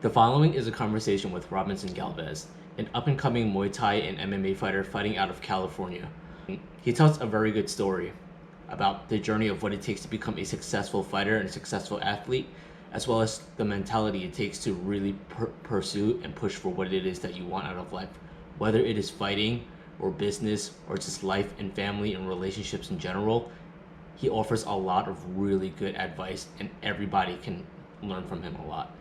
The following is a conversation with Robbinson Galvez, an up-and-coming Muay Thai and MMA fighter fighting out of California. He tells a very good story about the journey of what it takes to become a successful fighter and a successful athlete, as well as the mentality it takes to really pursue and push for what it is that you want out of life, whether it is fighting or business or just life and family and relationships in general. He offers a lot of really good advice, and everybody can learn from him a lot.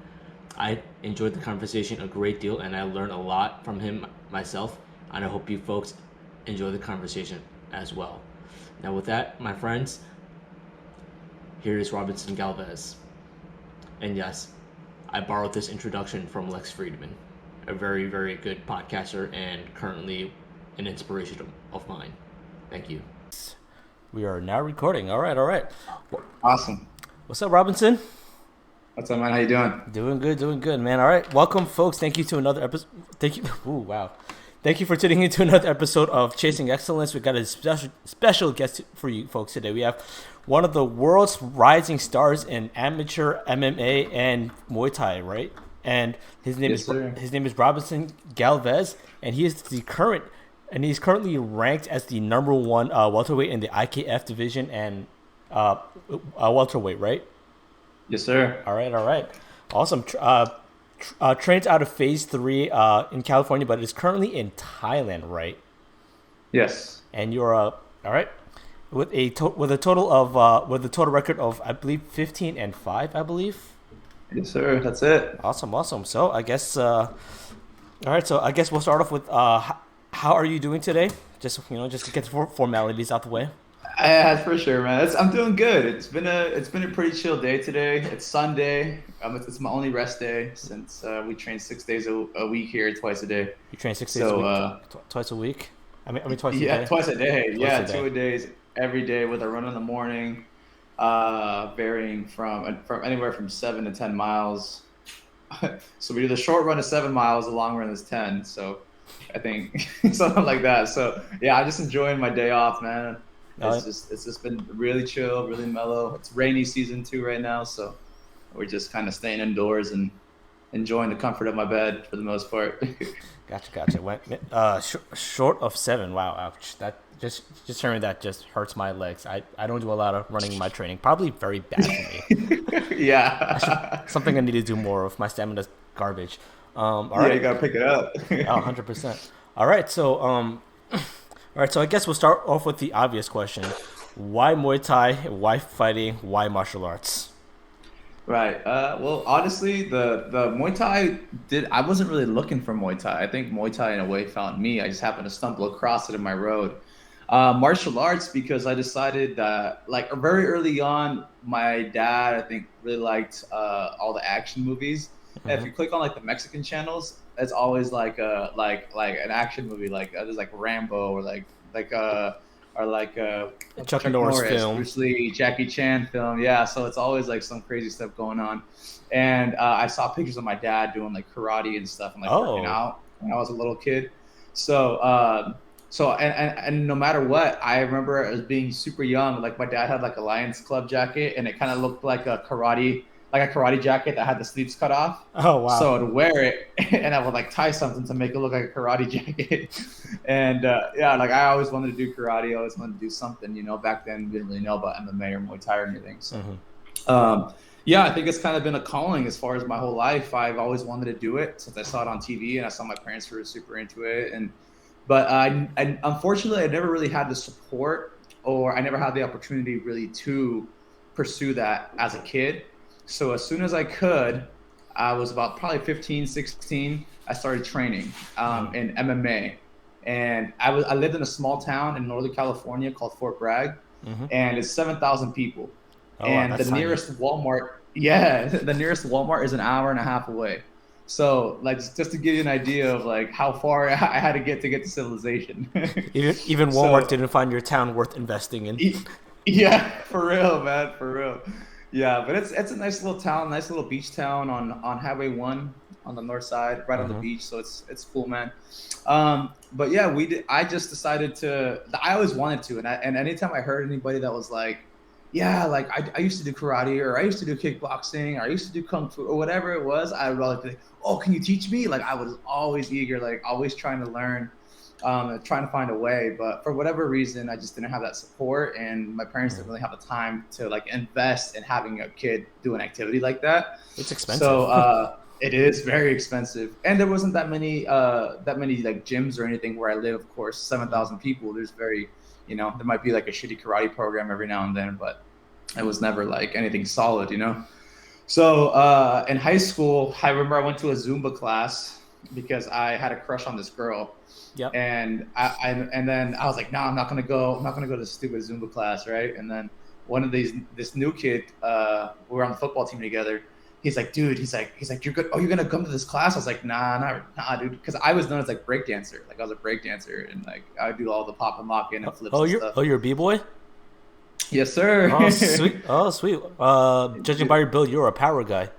I enjoyed the conversation a great deal, and I learned a lot from him myself, and I hope you folks enjoy the conversation as well. Now with that, my friends, here is Robbinson Galvez. And yes, I borrowed this introduction from Lex Friedman, a very, very good podcaster and currently an inspiration of mine. Thank you. We are now recording. All right. Awesome. What's up, Robinson? What's up, man? How you doing? Doing good, man. All right. Welcome, folks. Thank you to another episode. Thank you. Ooh, wow. Thank you for tuning into another episode of Chasing Excellence. We got a special guest for you folks today. We have one of the world's rising stars in amateur MMA and Muay Thai, right? And his name is Robbinson Galvez, and he's currently ranked as the number one welterweight in the IKF division and welterweight, right? Yes, sir. All right. Awesome. Trains out of Phase 3 in California, but is currently in Thailand, right? Yes. And you're all right with a total record of, I believe, 15-5, I believe. Yes, sir. That's it. Awesome. So I guess all right. So I guess we'll start off with how are you doing today? Just to get the formalities out the way. For sure, man. I'm doing good. It's been a pretty chill day today. It's Sunday. It's my only rest day since we train 6 days a week here, twice a day. You train 6 days a week, twice a week. I mean twice a day. Yeah, twice a day. Twice a day. 2 days every day with a run in the morning, varying from anywhere from 7 to 10 miles. So we do the short run of 7 miles, the long run is 10. So I think something like that. So yeah, I'm just enjoying my day off, man. It's just been really chill, really mellow. It's rainy season too right now, so we're just kind of staying indoors and enjoying the comfort of my bed for the most part. Gotcha. Short of 7. Wow, ouch. That just hearing that just hurts my legs. I don't do a lot of running in my training. Probably very bad for me. Yeah. Something I need to do more of. My stamina's garbage. All right. Yeah, you gotta pick it up. 100%. All right, so I guess we'll start off with the obvious question. Why Muay Thai? Why fighting? Why martial arts? Right. Well, honestly, the Muay Thai I wasn't really looking for Muay Thai. I think Muay Thai in a way found me. I just happened to stumble across it in my road. Martial arts because I decided that very early on, my dad, I think, really liked all the action movies. Mm-hmm. And if you click on the Mexican channels, it's always like an action movie, there's Rambo or Chuck Norris film, Bruce Lee, Jackie Chan film. Yeah, so it's always some crazy stuff going on. And I saw pictures of my dad doing karate and stuff and working out when I was a little kid. So and no matter what, I remember as being super young, my dad had a Lions Club jacket, and it kind of looked like a karate jacket that had the sleeves cut off. Oh, wow. So I'd wear it and I would tie something to make it look like a karate jacket. And I always wanted to do karate. I always wanted to do something, back then we didn't really know about MMA or Muay Thai or anything. So, I think it's kind of been a calling as far as my whole life. I've always wanted to do it since I saw it on TV and I saw my parents were super into it. But I unfortunately, I never really had the support, or I never had the opportunity really to pursue that as a kid. So as soon as I could, I was about probably 15, 16, I started training in MMA. And I lived in a small town in Northern California called Fort Bragg, and it's 7,000 people. And the nearest Walmart, the nearest Walmart is an hour and a half away. So just to give you an idea of how far I had to get to civilization. Even Walmart didn't find your town worth investing in. Yeah, for real, man, for real. Yeah, but it's a nice little town, nice little beach town on Highway 1 on the north side, right on the beach. So it's cool, man. But yeah, I just decided to. I always wanted to, and anytime I heard anybody that was yeah, like I used to do karate, or I used to do kickboxing, or I used to do kung fu, or whatever it was. I would like, be like, oh, can you teach me? Like I was always eager, like always trying to learn, trying to find a way. But for whatever reason, I just didn't have that support, and my parents didn't really have the time to like invest in having a kid do an activity like that. It's expensive. So it is very expensive, and there wasn't that many like gyms or anything where I live. Of course, 7,000 people. There's very, you know, there might be like a shitty karate program every now and then, but it was never like anything solid, you know. So in high school, I remember I went to a Zumba class because I had a crush on this girl. Yep. And and then I was like, no, I'm not gonna go. I'm not gonna go to this stupid Zumba class, right? And then one of this new kid, we were on the football team together. He's like, dude, he's like, you're good. Oh, you're gonna come to this class? I was like, nah, dude, because I was known as like break dancer. Like I was a break dancer, and like I would do all the pop and lock in and flips. Oh, and stuff. you're a b-boy? Yes, sir. Oh, sweet. Oh, sweet. Judging by your build, you're a power guy.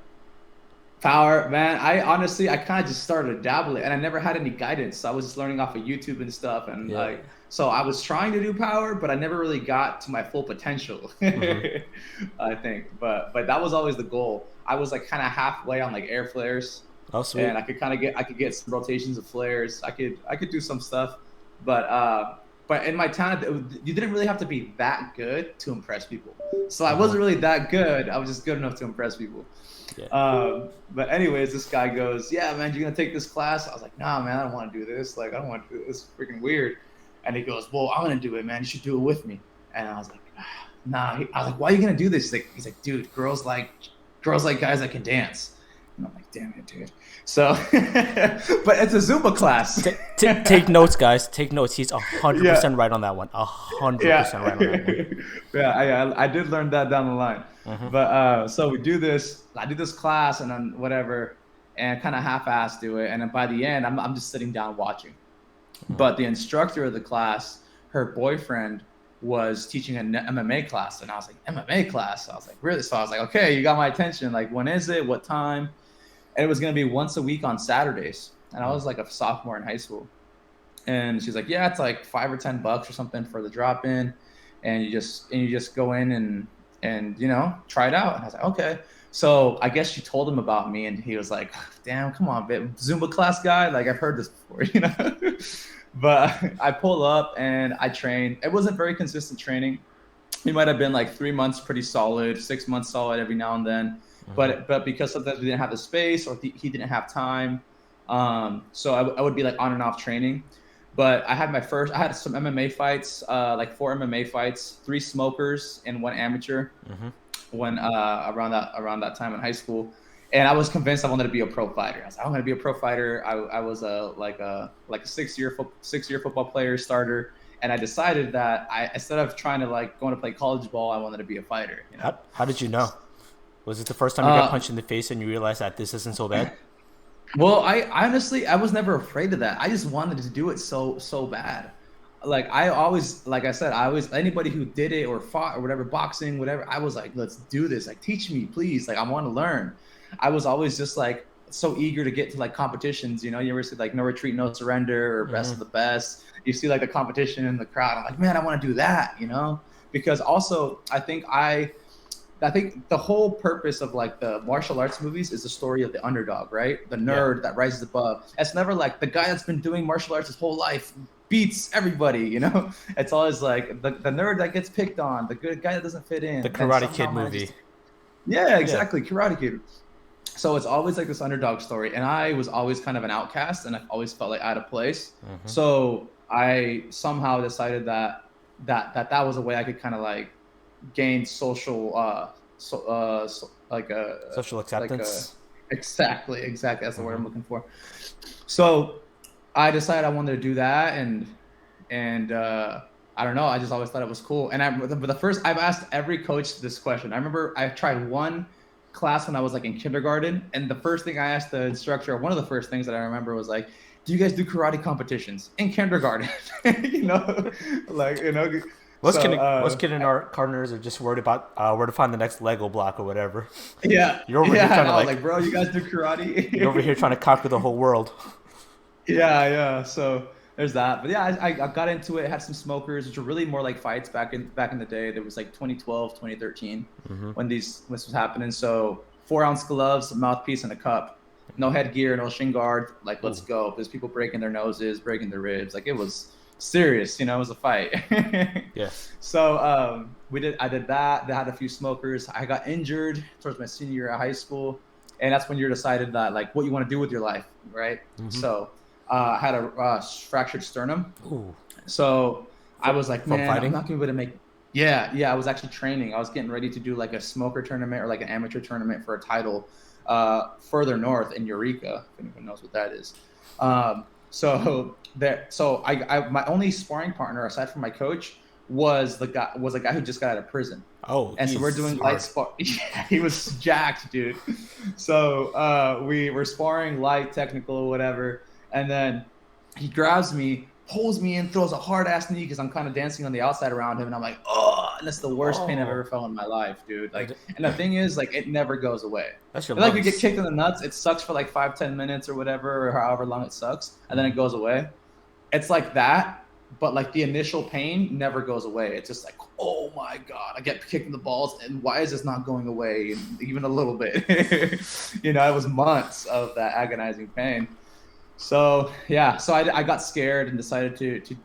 Power, man. I honestly, I kind of just started dabbling, and I never had any guidance. So I was just learning off of YouTube and stuff, and like, so I was trying to do power, but I never really got to my full potential. I think, but that was always the goal. I was like kind of halfway on like air flares. Oh, sweet. And I could get some rotations of flares. I could do some stuff, but in my town, you didn't really have to be that good to impress people. So I wasn't really that good. I was just good enough to impress people. Yeah. But anyways, this guy goes, yeah, man, you're gonna take this class? I was like, nah, man, I don't want to do this. Like, I don't want to do this. It's freaking weird. And he goes, well, I'm gonna do it, man. You should do it with me. And I was like, nah. I was like, why are you gonna do this? He's like, dude, girls like guys that can dance. And I'm like, damn it, dude. So, but it's a Zumba class. Take notes, guys. Take notes. He's 100% right on that one. 100% right on that one. Yeah, I did learn that down the line. But so we do this. I do this class and then whatever, and kind of half-assed do it. And then by the end, I'm just sitting down watching. But the instructor of the class, her boyfriend was teaching an MMA class, and I was like, MMA class? I was like, really? So I was like, okay, you got my attention. Like, when is it? What time? And it was going to be once a week on Saturdays. And I was like a sophomore in high school. And she's like, yeah, it's like $5 or $10 or something for the drop in. And you just go in and, you know, try it out. And I was like, okay. So I guess she told him about me, and he was like, damn, come on, babe. Zumba class guy. Like, I've heard this before, you know? But I pull up and I train. It wasn't very consistent training. It might have been like 3 months pretty solid, 6 months solid every now and then. But because sometimes we didn't have the space, or he didn't have time, so I would be like on and off training. But I had some MMA fights, like 4 MMA fights, 3 smokers and 1 amateur. When around that time in high school, and I was convinced I wanted to be a pro fighter. I was like, I'm gonna be a pro fighter. I was a 6-year football player starter. And I decided that instead of trying to like going to play college ball, I wanted to be a fighter. You know? How did you know? Was it the first time you got punched in the face and you realized that this isn't so bad? Well, I honestly, I was never afraid of that. I just wanted to do it so bad. Like like I said, anybody who did it or fought or whatever, boxing, whatever, I was like, let's do this. Like, teach me, please. Like, I want to learn. I was always just like so eager to get to like competitions. You know, you ever see like No Retreat, No Surrender or Best of the Best? You see like the competition in the crowd. I'm like, man, I want to do that. You know, because also I think the whole purpose of like the martial arts movies is the story of the underdog, right? The nerd that rises above. It's never like the guy that's been doing martial arts his whole life beats everybody, you know? It's always like the nerd that gets picked on, the good guy that doesn't fit in. The Karate Kid movie. Yeah, exactly. Yeah. Karate Kid. So it's always like this underdog story. And I was always kind of an outcast, and I always felt like out of place. So I somehow decided that was a way I could kind of like gain social social acceptance. Exactly. That's the word I'm looking for. So I decided I wanted to do that, and I don't know. I just always thought it was cool. And I've asked every coach this question. I remember I tried one class when I was like in kindergarten, and the first thing I asked the instructor, one of the first things that I remember was like, "Do you guys do karate competitions in kindergarten?" You know, like, you know. Most kindergartners are just worried about where to find the next Lego block or whatever. Yeah. You're over here trying to like, bro, you guys do karate? You're over here trying to conquer the whole world. Yeah. So there's that. But yeah, I got into it, had some smokers, which were really more like fights back in the day. There was like 2012, 2013 when this was happening. So 4-ounce gloves, a mouthpiece, and a cup. No headgear, no shin guard. Like, let's go. There's people breaking their noses, breaking their ribs. Like, it was serious, you know, it was a fight. Yeah. So I did that. They had a few smokers. I got injured towards my senior year of high school. And that's when you're decided that like what you want to do with your life, right? So I had a fractured sternum. Ooh. So I was like, man, fighting? I'm not gonna be able to make. Yeah, I was actually training. I was getting ready to do like a smoker tournament or like an amateur tournament for a title further north in Eureka, if anyone knows what that is. So my only sparring partner aside from my coach was a guy who just got out of prison. Oh, and so we're doing light spar. Yeah, he was jacked, dude. So we were sparring light, technical, whatever, and then he grabs me, pulls me in, throws a hard ass knee because I'm kind of dancing on the outside around him, and I'm like, oh, and that's the worst pain I've ever felt in my life, dude. Like, and the thing is, like, it never goes away. That's your like you get kicked in the nuts, it sucks for like 5-10 minutes or whatever, or however long it sucks, and then it goes away. It's like that. But like the initial pain never goes away. It's just like, oh my God, I get kicked in the balls, and why is this not going away even a little bit? You know, it was months of that agonizing pain. So yeah, so I got scared and decided this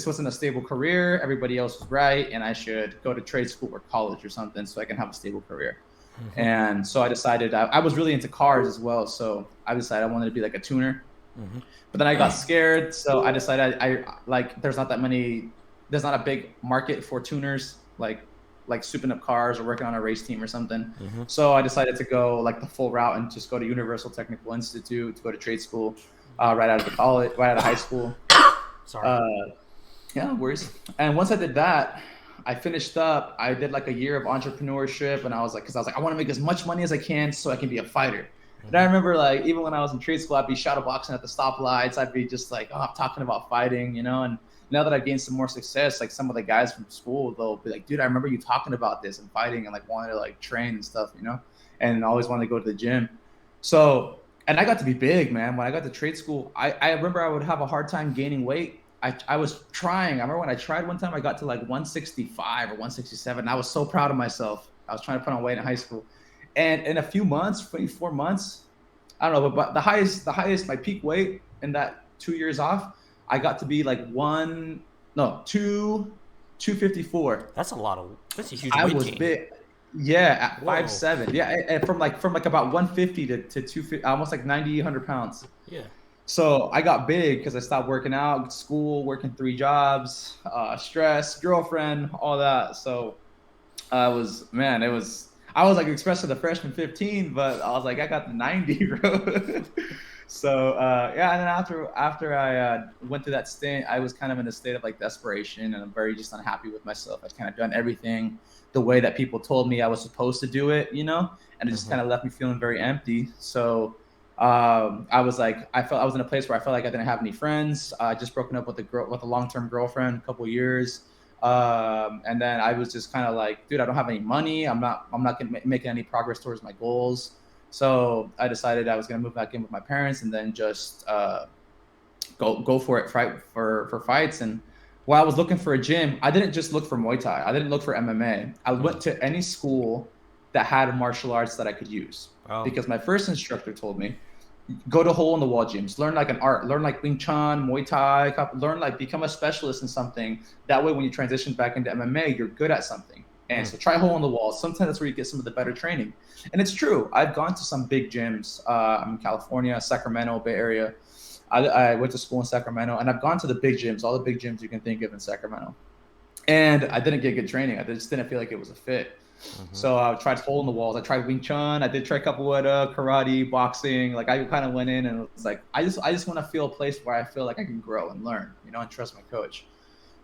wasn't a stable career. Everybody else was right, and I should go to trade school or college or something so I can have a stable career. And so I decided I was really into cars as well. So I decided I wanted to be like a tuner. But then I got scared, so I decided there's not a big market for tuners like souping up cars or working on a race team or something. So I decided to go like the full route and just go to Universal Technical Institute, to go to trade school right out of high school. Sorry. Yeah, no worries. And once I did that, I finished up. I did like a year of entrepreneurship, and I was like, I want to make as much money as I can so I can be a fighter. And I remember, like, even when I was in trade school, I'd be shadow boxing at the stoplights. I'd be just like, I'm talking about fighting, you know. And now that I've gained some more success, like some of the guys from school, they'll be like, dude, I remember you talking about this and fighting and like wanting to like train and stuff, you know, and always wanted to go to the gym. So, and I got to be big, man. When I got to trade school, I remember I would have a hard time gaining weight. I was trying. I remember when I tried one time, I got to like 165 or 167. I was so proud of myself. I was trying to put on weight in high school. And in a few months, maybe 4 months, I don't know, but the highest, my peak weight in that 2 years off, I got to be like 254. That's a huge I weight was gain. big. Yeah, at Whoa. 5'7". Yeah, and from about 150 to 250, almost like 90, 100 pounds. Yeah. So I got big because I stopped working out, school, working 3 jobs, stress, girlfriend, all that. So I was like expressing the freshman 15, but I was like, I got the 90, bro. So yeah, and then after I went through that stint, I was kind of in a state of like desperation, and I'm very just unhappy with myself. I've kind of done everything the way that people told me I was supposed to do it, you know, and it just kind of left me feeling very empty. So I was like, I was in a place where I felt like I didn't have any friends. I just broken up with a long-term girlfriend, a couple years. And then I was just kind of like, dude, I don't have any money. I'm not making any progress towards my goals. So I decided I was going to move back in with my parents and then just go for it, fight for fights. And while I was looking for a gym, I didn't just look for Muay Thai. I didn't look for MMA. I went to any school that had martial arts that I could use. Oh. Because my first instructor told me, go to hole-in-the-wall gyms, learn like an art, learn like Wing Chun, Muay Thai, learn like become a specialist in something. That way, when you transition back into MMA, you're good at something. And so try hole-in-the-wall. Sometimes that's where you get some of the better training. And it's true. I've gone to some big gyms. I'm in California, Sacramento, Bay Area. I went to school in Sacramento, and I've gone to the big gyms, all the big gyms you can think of in Sacramento. And I didn't get good training. I just didn't feel like it was a fit. So I tried hole-in-the-walls. I tried Wing Chun. I did try capoeira, karate, boxing. Like I kind of went in and it was like, I just want to feel a place where I feel like I can grow and learn, you know, and trust my coach.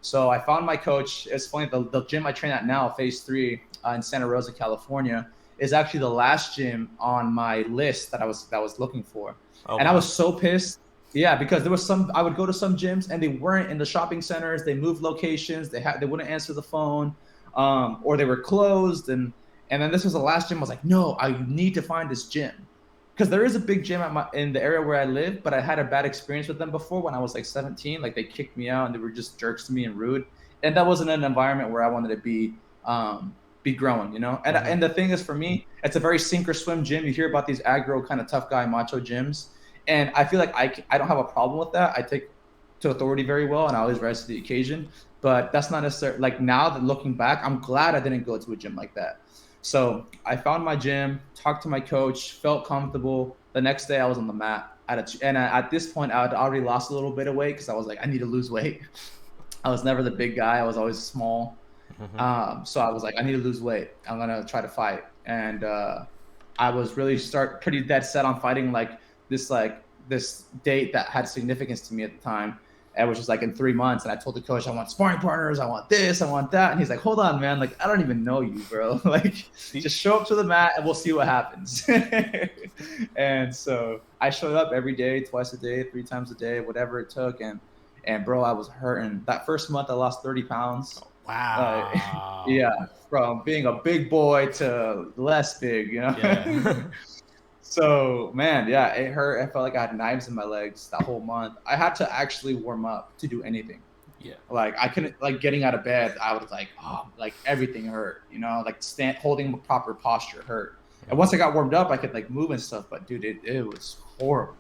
So I found my coach. It's funny, the gym I train at now, Phase 3 in Santa Rosa, California, is actually the last gym on my list that I was looking for. Oh, and wow. I was so pissed. Yeah, because there was I would go to some gyms and they weren't in the shopping centers. They moved locations. They wouldn't answer the phone. Or they were closed, and then this was the last gym. I was like, no, I need to find this gym, because there is a big gym in the area where I live, but I had a bad experience with them before when I was like 17. Like they kicked me out and they were just jerks to me and rude, and that wasn't an environment where I wanted to be growing, you know. And the thing is, for me, it's a very sink or swim gym. You hear about these aggro kind of tough guy macho gyms, and I feel like I don't have a problem with that. I take to authority very well, and I always rise to the occasion. But that's not necessarily like, now that looking back, I'm glad I didn't go to a gym like that. So I found my gym, talked to my coach, felt comfortable. The next day I was on the mat at this point I had already lost a little bit of weight because I was like, I need to lose weight. I was never the big guy. I was always small. So I was like, I need to lose weight. I'm going to try to fight. And I was really pretty dead set on fighting this date that had significance to me at the time. It was just like in 3 months, and I told the coach, I want sparring partners, I want this, I want that, and he's like, hold on, man, like I don't even know you, bro. Like just show up to the mat and we'll see what happens. And so I showed up every day, twice a day, 3 times a day, whatever it took, and bro, I was hurting. That first month I lost 30 pounds. Wow. Yeah, from being a big boy to less big, you know. Yeah. So, man, yeah, it hurt. I felt like I had knives in my legs that whole month. I had to actually warm up to do anything. Yeah. Like I couldn't, like getting out of bed, I was like, oh, like everything hurt, you know, like holding proper posture hurt. And once I got warmed up, I could like move and stuff, but dude, it was horrible.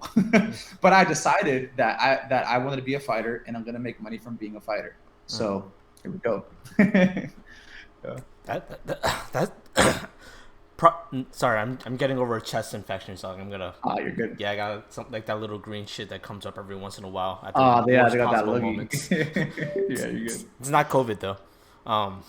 But I decided that I wanted to be a fighter, and I'm going to make money from being a fighter. So here we go. Yeah. That sorry, I'm getting over a chest infection, so I'm gonna. You're good. Yeah, I got something like that little green shit that comes up every once in a while. Yeah, they got that loogie. Yeah, you're good. It's not COVID though.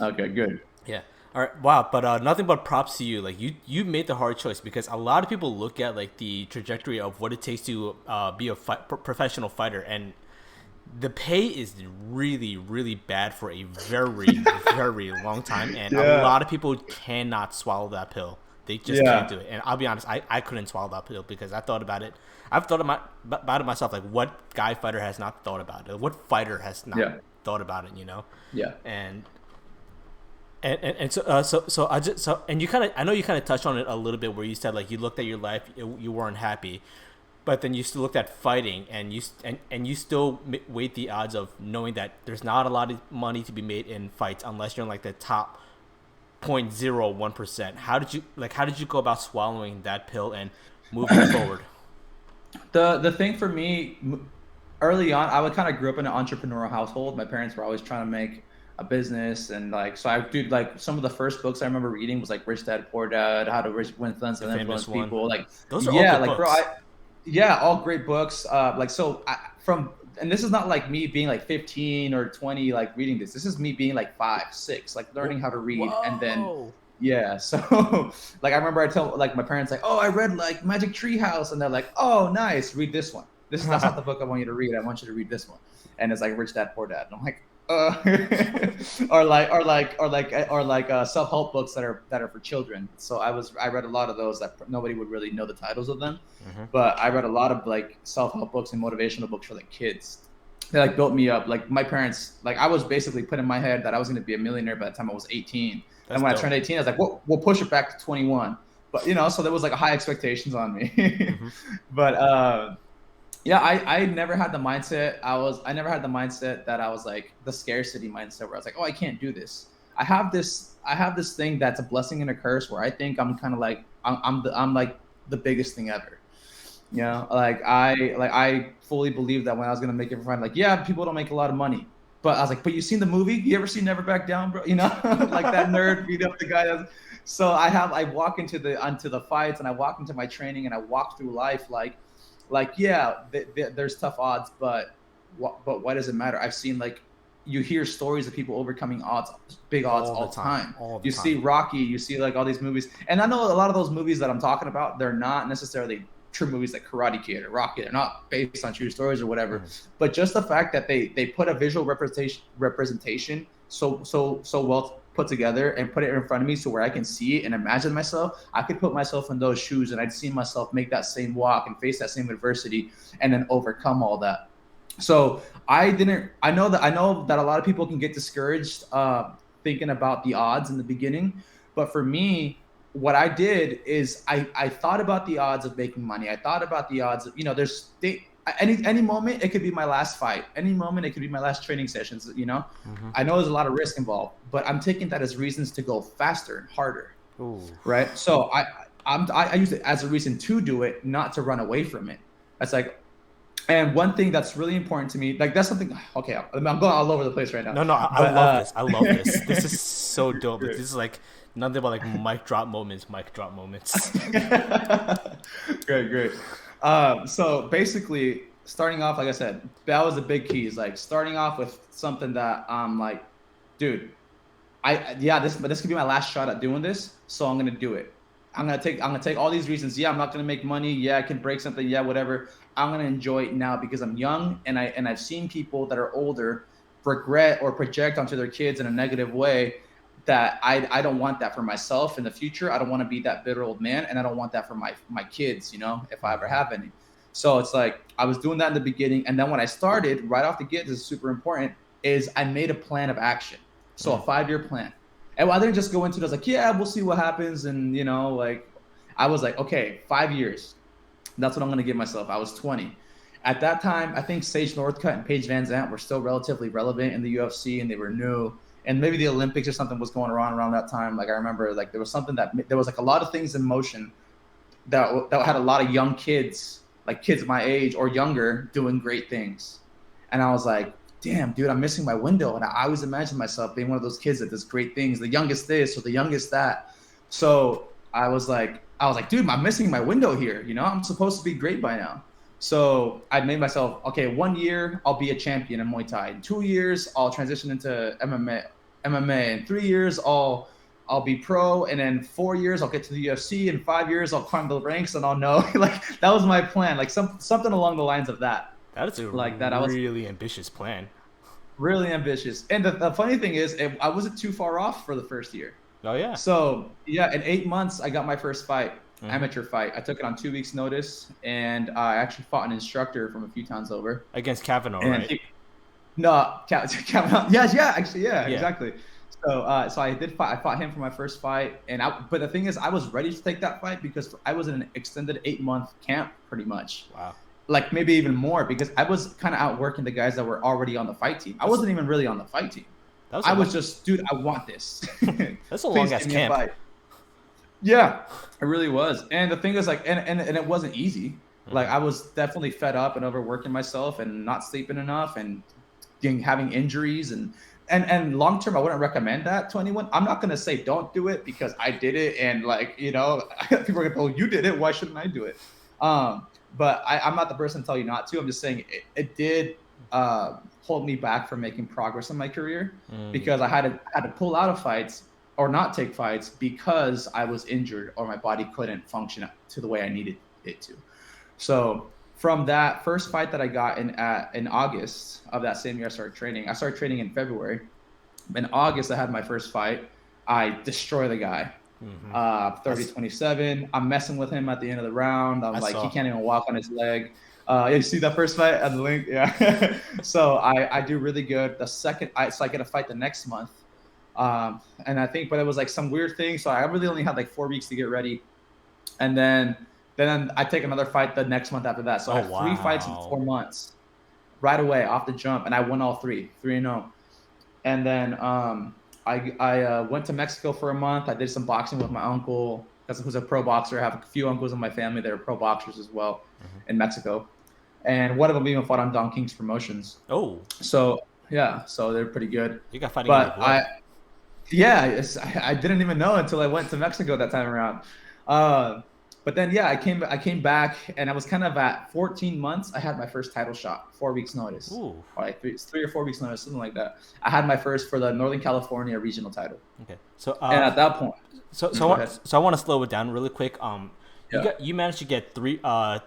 Okay, good. Yeah. All right. Wow. But nothing but props to you. Like you made the hard choice, because a lot of people look at like the trajectory of what it takes to be a professional fighter, and the pay is really, really bad for a very, very long time, and a lot of people cannot swallow that pill. They just can't do it. And I'll be honest, I couldn't swallow that pill, because I thought about it. I've thought about it myself. Like, what guy fighter has not thought about it? What fighter has not thought about it? You know? Yeah. And so and you I know you kind of touched on it a little bit, where you said like you looked at your life, you weren't happy. But then you still looked at fighting, and you still weighed the odds of knowing that there's not a lot of money to be made in fights unless you're in like the top 0.01%. How did you go about swallowing that pill and moving forward? The thing for me, early on, I kind of grew up in an entrepreneurial household. My parents were always trying to make a business, and like, so I do like some of the first books I remember reading was like Rich Dad Poor Dad, How to Influence and Influence People. Like those are all good books. Bro, all great books. And this is not like me being like 15 or 20, like reading this. This is me being like 5, 6, like learning how to read. Whoa. And then, so like I remember I tell like my parents like, oh, I read like Magic Tree House, and they're like, oh, nice, read this one. That's not the book I want you to read. I want you to read this one. And it's like Rich Dad Poor Dad. And I'm like, or self-help books that are for children. So I read a lot of those that nobody would really know the titles of them, but I read a lot of like self-help books and motivational books for like kids. They like built me up. Like my parents, like I was basically put in my head that I was going to be a millionaire by the time I was 18. And when I turned 18, I was like, we'll push it back to 21. But you know, so there was like high expectations on me. But yeah, I never had the mindset. I never had the mindset that I was like the scarcity mindset where I was like, oh, I can't do this. I have this thing that's a blessing and a curse where I think I'm kind of like I'm like the biggest thing ever. You know, I fully believe that when I was gonna make it for fun, like, yeah, people don't make a lot of money. But I was like, but you seen the movie? You ever seen Never Back Down, bro? You know, like that nerd beat up the guy. So I walk into the fights, and I walk into my training, and I walk through life like, yeah, there's tough odds, but why does it matter? I've seen, like, you hear stories of people overcoming big odds all the time. You see Rocky, you see like all these movies. And I know a lot of those movies that I'm talking about, they're not necessarily true movies like Karate Kid or Rocky. They're not based on true stories or whatever. But just the fact that they put a visual representation so well put together and put it in front of me so where I can see it and imagine myself, I could put myself in those shoes and I'd see myself make that same walk and face that same adversity and then overcome all that. So I know that a lot of people can get discouraged thinking about the odds in the beginning, but for me, what I did is I thought about the odds of making money. I thought about the odds of, any moment it could be my last fight. Any moment it could be my last training sessions, I know there's a lot of risk involved, but I'm taking that as reasons to go faster and harder. Ooh. Right? So I use it as a reason to do it, not to run away from it. That's like, and one thing that's really important to me, like that's something, okay, I'm going all over the place right now. No, I love this. I love this. This is so dope. This is like nothing but like mic drop moments. Great. So basically, starting off, like I said, that was the big key. Is like starting off with something that I'm like, dude, this could be my last shot at doing this, so I'm gonna do it. I'm gonna take all these reasons. Yeah, I'm not gonna make money. Yeah, I can break something. Yeah, whatever. I'm gonna enjoy it now because I'm young, and I've seen people that are older regret or project onto their kids in a negative way. That I don't want that for myself in the future. I don't want to be that bitter old man, and I don't want that for my kids, if I ever have any. So it's like I was doing that in the beginning, and then when I started, right off the gate, this is super important, is I made a plan of action. So a 5-year plan. And I didn't just go into it, I was like, yeah, we'll see what happens. And, I was like, okay, 5 years. That's what I'm going to give myself. I was 20. At that time, I think Sage Northcutt and Paige Van Zandt were still relatively relevant in the UFC, and they were new. And maybe the Olympics or something was going around that time. Like I remember, like there was like a lot of things in motion that had a lot of young kids, like kids my age or younger, doing great things. And I was like, damn, dude, I'm missing my window. And I always imagined myself being one of those kids that does great things, the youngest this or the youngest that. So I was like, dude, I'm missing my window here. I'm supposed to be great by now. So I made myself, okay, 1 year, I'll be a champion in Muay Thai. In 2 years, I'll transition into MMA. In 3 years, I'll be pro. And then 4 years, I'll get to the UFC. In 5 years, I'll climb the ranks and I'll know. Like that was my plan, like something along the lines of that. That is a really ambitious plan. Really ambitious. And the funny thing is, I wasn't too far off for the first year. Oh, yeah. So, yeah, in 8 months, I got my first fight, amateur fight. I took it on 2 weeks' notice, and I actually fought an instructor from a few towns over. Against Kavanaugh, right? Kavanaugh. Yeah, actually, yeah, exactly. So I did fight. I fought him for my first fight, but the thing is, I was ready to take that fight because I was in an extended 8-month camp, pretty much. Wow. Like maybe even more because I was kind of outworking the guys that were already on the fight team. I wasn't even really on the fight team. I was just, dude, I want this. That's a long ass camp. Fight. Yeah, it really was. And the thing is, like, and it wasn't easy. Like, I was definitely fed up and overworking myself and not sleeping enough and having injuries and long term, I wouldn't recommend that to anyone. I'm not gonna say don't do it because I did it and like people are gonna go, you did it, why shouldn't I do it? But I'm not the person to tell you not to. I'm just saying it did hold me back from making progress in my career because I had to pull out of fights or not take fights because I was injured or my body couldn't function to the way I needed it to. So from that first fight that I got in August of that same year, I started training in February. In August, I had my first fight. I destroy the guy. 30-27. I'm messing with him at the end of the round. He can't even walk on his leg. You see that first fight at the link? Yeah. So I do really good. So I get a fight the next month. And I think, but it was like some weird thing. So I really only had like 4 weeks to get ready. And then I take another fight the next month after that. So I had 3 fights in 4 months right away off the jump. And I won all 3-0. And then I went to Mexico for a month. I did some boxing with my uncle because who's a pro boxer. I have a few uncles in my family that are pro boxers as well in Mexico. And one of them even fought on Don King's promotions. Oh. So, yeah. So they're pretty good. You got fighting in your blood. I didn't even know until I went to Mexico that time around. But then, I came back and I was kind of at 14 months. I had my first title shot, 4 weeks notice. Ooh. Or like 3 or 4 weeks notice, something like that. I had my first for the Northern California regional title. Okay. So, and at that point, so I want to slow it down really quick. You managed to get 3, how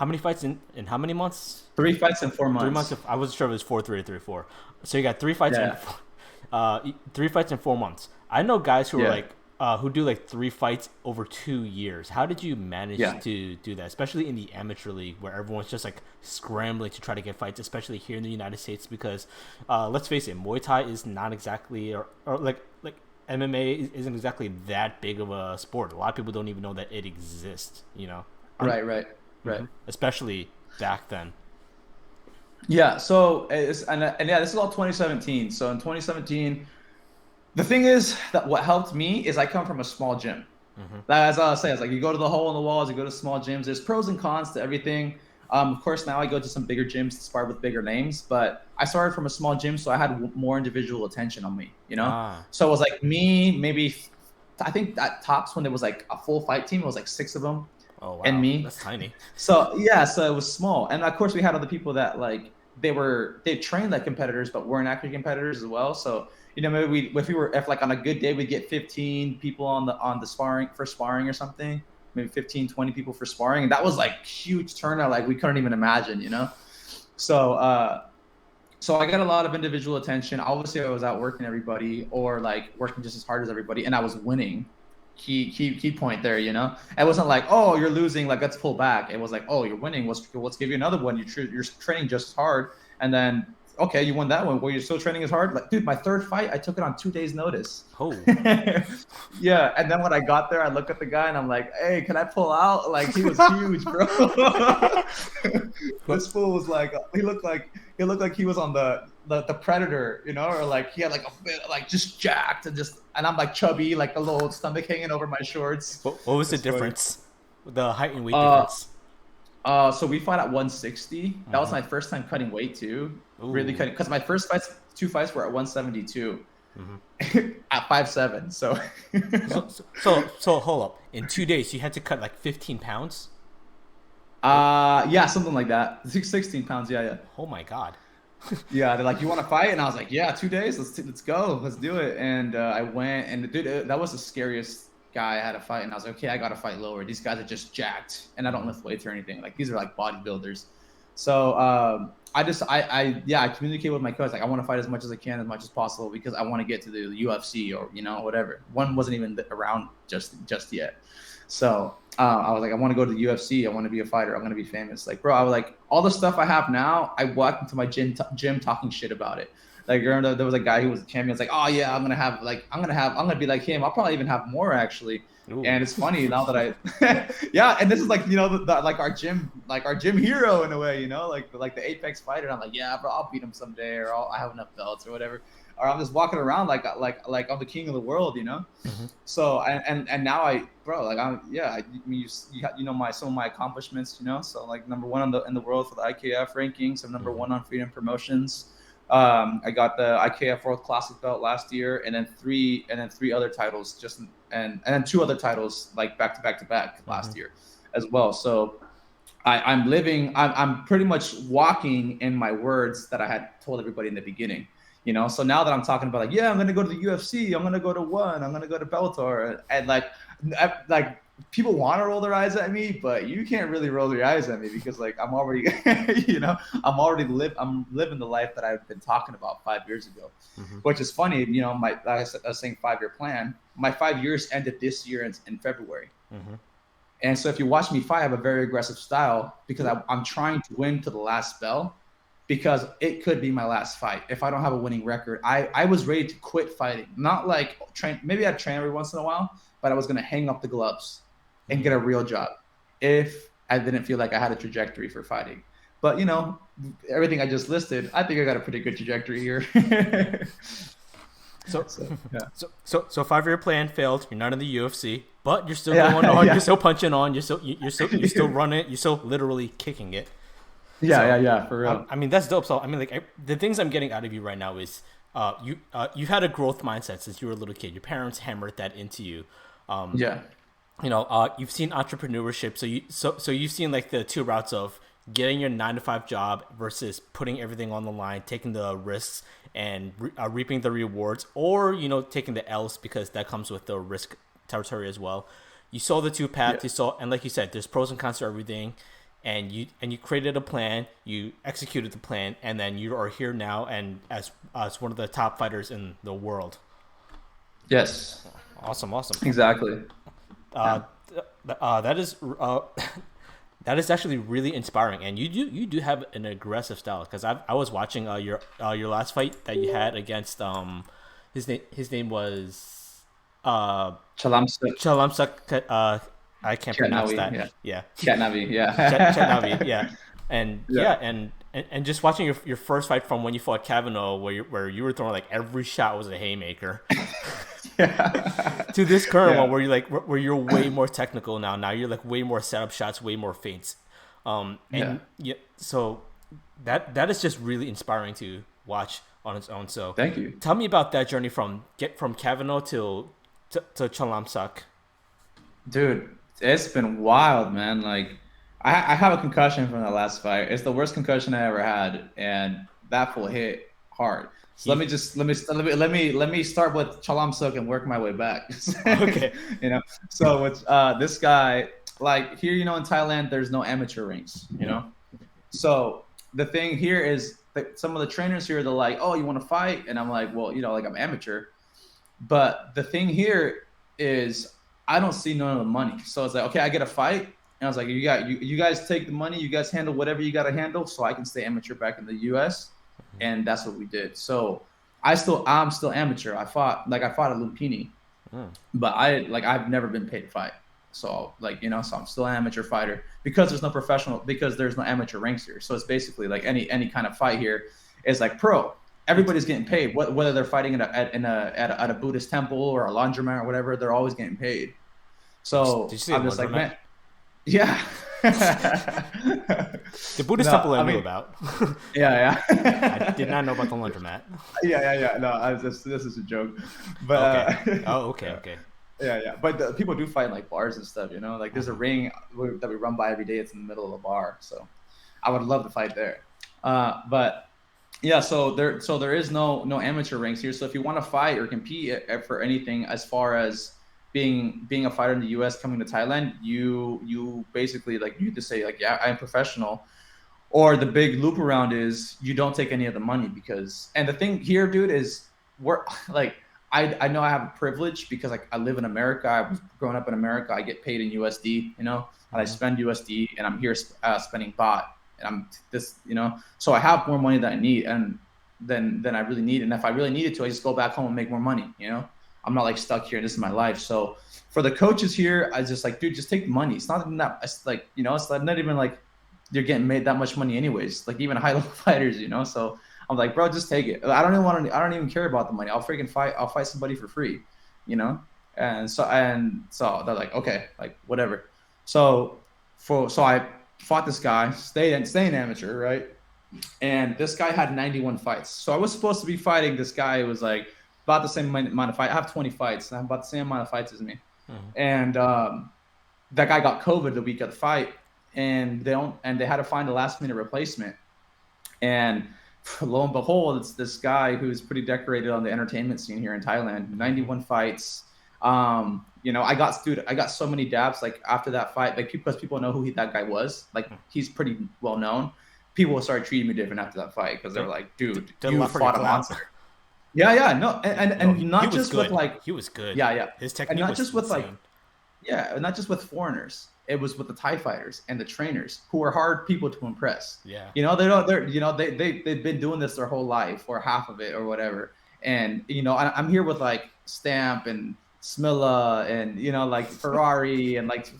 many fights in how many months? 3 fights in 4 months. 3 months. I wasn't sure if it was 4-3 or 3-4. So you got 3 fights in 3 fights in 4 months. I know guys who are like, who do like 3 fights over 2 years. How did you manage to do that, especially in the amateur league where everyone's just like scrambling to try to get fights, especially here in the United States? Because let's face it, Muay Thai is not exactly or like MMA isn't exactly that big of a sport. A lot of people don't even know that it exists. Right. Especially back then. Yeah. So and yeah, this is all 2017. So in 2017, the thing is that what helped me is I come from a small gym. As I was saying, it's like you go to the hole in the walls, you go to small gyms. There's pros and cons to everything. Of course, now I go to some bigger gyms to spar with bigger names, but I started from a small gym, so I had more individual attention on me, So it was like me, maybe, I think at tops when there was like a full fight team, it was like 6 of them. Oh, wow. And me. That's tiny. So it was small. And of course we had other people that like, they trained like competitors, but weren't actually competitors as well. So, maybe if like on a good day, we'd get 15 people on the sparring or something, maybe 15, 20 people for sparring. And that was like huge turnout. Like we couldn't even imagine, So, so I got a lot of individual attention. Obviously I was out working everybody or like working just as hard as everybody. And I was winning. Key point there, It wasn't like, oh, you're losing, like let's pull back. It was like, oh, you're winning. Let's give you another one. You're training just as hard. And then, okay, you won that one. Well, you're still training as hard. Like, dude, my third fight, I took it on 2 days' notice. Oh. Yeah. And then when I got there, I look at the guy and I'm like, hey, can I pull out? Like he was huge, bro. This fool was like, he looked like he was on the Predator, or like he had like a bit like just jacked and I'm like chubby, like a little stomach hanging over my shorts. What was the difference? The height and weight difference? So we fought at 160. That was my first time cutting weight too. Ooh. Really cutting, because my first 2 fights were at 172 at 5'7". So hold up. In 2 days, you had to cut like 15 pounds. Yeah, something like that. 16 pounds. Yeah. Oh my God. Yeah, they're like, you want to fight? And I was like, yeah, 2 days. Let's go. Let's do it. And I went, and dude, that was the scariest guy I had to fight. And I was like, okay, I got to fight lower. These guys are just jacked, and I don't lift weights or anything. Like these are like bodybuilders. So I communicate with my coach, like I want to fight as much as I can, as much as possible, because I want to get to the UFC or whatever. One wasn't even around just yet. So I was like, I want to go to the UFC. I want to be a fighter. I'm going to be famous. Like, bro, I was like, all the stuff I have now, I walked into my gym talking shit about it. Like, remember there was a guy who was a champion. It's like, oh yeah, I'm going to be like him. I'll probably even have more actually. Ooh. And it's funny now that yeah. And this is like, like our gym hero in a way, like the Apex fighter. And I'm like, yeah, bro, I'll beat him someday, or I have enough belts or whatever. Or I'm just walking around like I'm the king of the world, So and now some of my accomplishments, So like number 1 in the world for the IKF rankings. I'm number 1 on Freedom Promotions. I got the IKF World Classic belt last year, and then three other titles and then 2 other titles like back to back last year as well. So I'm pretty much walking in my words that I had told everybody in the beginning. So now that I'm talking about like, yeah, I'm going to go to the UFC, I'm going to go to I'm going to go to Bellator, and like people want to roll their eyes at me, but you can't really roll your eyes at me because like I'm already, I'm living the life that I've been talking about 5 years ago, which is funny. Like I was saying 5-year plan, my 5 years ended this year in February. And so if you watch me fight, I have a very aggressive style because I'm trying to win to the last bell, because it could be my last fight. If I don't have a winning record, I was ready to quit fighting. Not like train. Maybe I'd train every once in a while, but I was going to hang up the gloves and get a real job if I didn't feel like I had a trajectory for fighting. But, everything I just listed, I think I got a pretty good trajectory here. So 5-year plan failed. You're not in the UFC, but you're still going on. Yeah. You're still punching on. You're still running. You're still literally kicking it. Yeah, for real. I mean, that's dope. So, I mean, like, the things I'm getting out of you right now is you've had a growth mindset since you were a little kid. Your parents hammered that into you. You've seen entrepreneurship. So you've seen like the 2 routes of getting your 9-to-5 job versus putting everything on the line, taking the risks and reaping the rewards, or, taking the L's because that comes with the risk territory as well. You saw the 2 paths. And like you said, there's pros and cons to everything. And you created a plan, you executed the plan, and then you are here now and as one of the top fighters in the world. Yes. Awesome. Exactly. That is actually really inspiring, and you do have an aggressive style, because I was watching your last fight that you had against his name was Chalamsuk, Chalamsuk. I can't pronounce Chetnavi, that. yeah, Yeah, Chetnavi, Chetnavi. yeah, Yeah, yeah, and just watching your first fight from when you fought Kavanaugh, where you were throwing like every shot was a haymaker, yeah, to this current yeah. one where you're way more technical now. Now you're like way more setup shots, way more feints, Yeah. and yeah, so that is just really inspiring to watch on its own. So, Thank you. tell me about that journey from Kavanaugh to Chalamsak. Dude, it's been wild, man. Like, I have a concussion from that last fight. It's the worst concussion I ever had, and that full hit hard. So You, let me start with Chalam Suk and work my way back. okay. You know, so with this guy, like here, in Thailand, there's no amateur rings. So the thing here is that some of the trainers here, they're like, "Oh, you want to fight?" And I'm like, "Well, like I'm amateur." But the thing here is I don't see none of the money. So it's like, okay, I get a fight. And I was like, you guys take the money, you guys handle whatever you gotta handle so I can stay amateur back in the US. And that's what we did. So I'm still amateur. I fought at Lumpini, but I've never been paid to fight. So so I'm still an amateur fighter because there's no amateur ranks here. So it's basically like any kind of fight here is like pro. Everybody's getting paid, whether they're fighting at a Buddhist temple or a laundromat or whatever. They're always getting paid. So Did you see I'm the just like, laundromat? man, yeah. The Buddhist temple I knew about. Yeah, I yeah. did not know about the laundromat. Yeah. No, this is a joke, but Okay. Oh, okay. yeah. But people do fight in like bars and stuff. Like there's a ring that we run by every day. It's in the middle of a bar, so I would love to fight there. But yeah, so there is no amateur ranks here. So if you want to fight or compete for anything as far as being a fighter in the US coming to Thailand, you basically you just say like, yeah, I'm professional. Or the big loop around is you don't take any of the money and the thing here, dude, is we're like I know I have a privilege because I live in America. I was growing up in America. I get paid in USD, and I spend USD, and I'm here spending baht, and I'm this, so I have more money than I need, and than I really need. And if I really needed to, I just go back home and make more money. I'm not like stuck here. This is my life. So for the coaches here, I just like, dude, just take the money. It's not even that. It's like it's not even like you're getting made that much money anyways. Like even high level fighters, So I'm like, bro, just take it. I don't even care about the money. I'll freaking fight. I'll fight somebody for free, And so they're like, okay, like whatever. So I fought this guy, staying amateur, right? And this guy had 91 fights. So I was supposed to be fighting this guy who was like about the same amount of fights. I have 20 fights. And I have about the same amount of fights as me. And that guy got COVID the week of the fight, and they had to find a last minute replacement. And lo and behold, it's this guy who's pretty decorated on the entertainment scene here in Thailand. 91 fights. I got so many dabs like after that fight, like because people know who that guy was. Like he's pretty well known. People started treating me different after that fight because they're like, dude, you fought a monster. Yeah, no, and not just with like he was good. Yeah. His technique and not was just with insane. not just with foreigners. It was with the Thai fighters and the trainers who are hard people to impress. Yeah. They've been doing this their whole life or half of it or whatever. And I'm here with like Stamp and Smilla and like Ferrari and like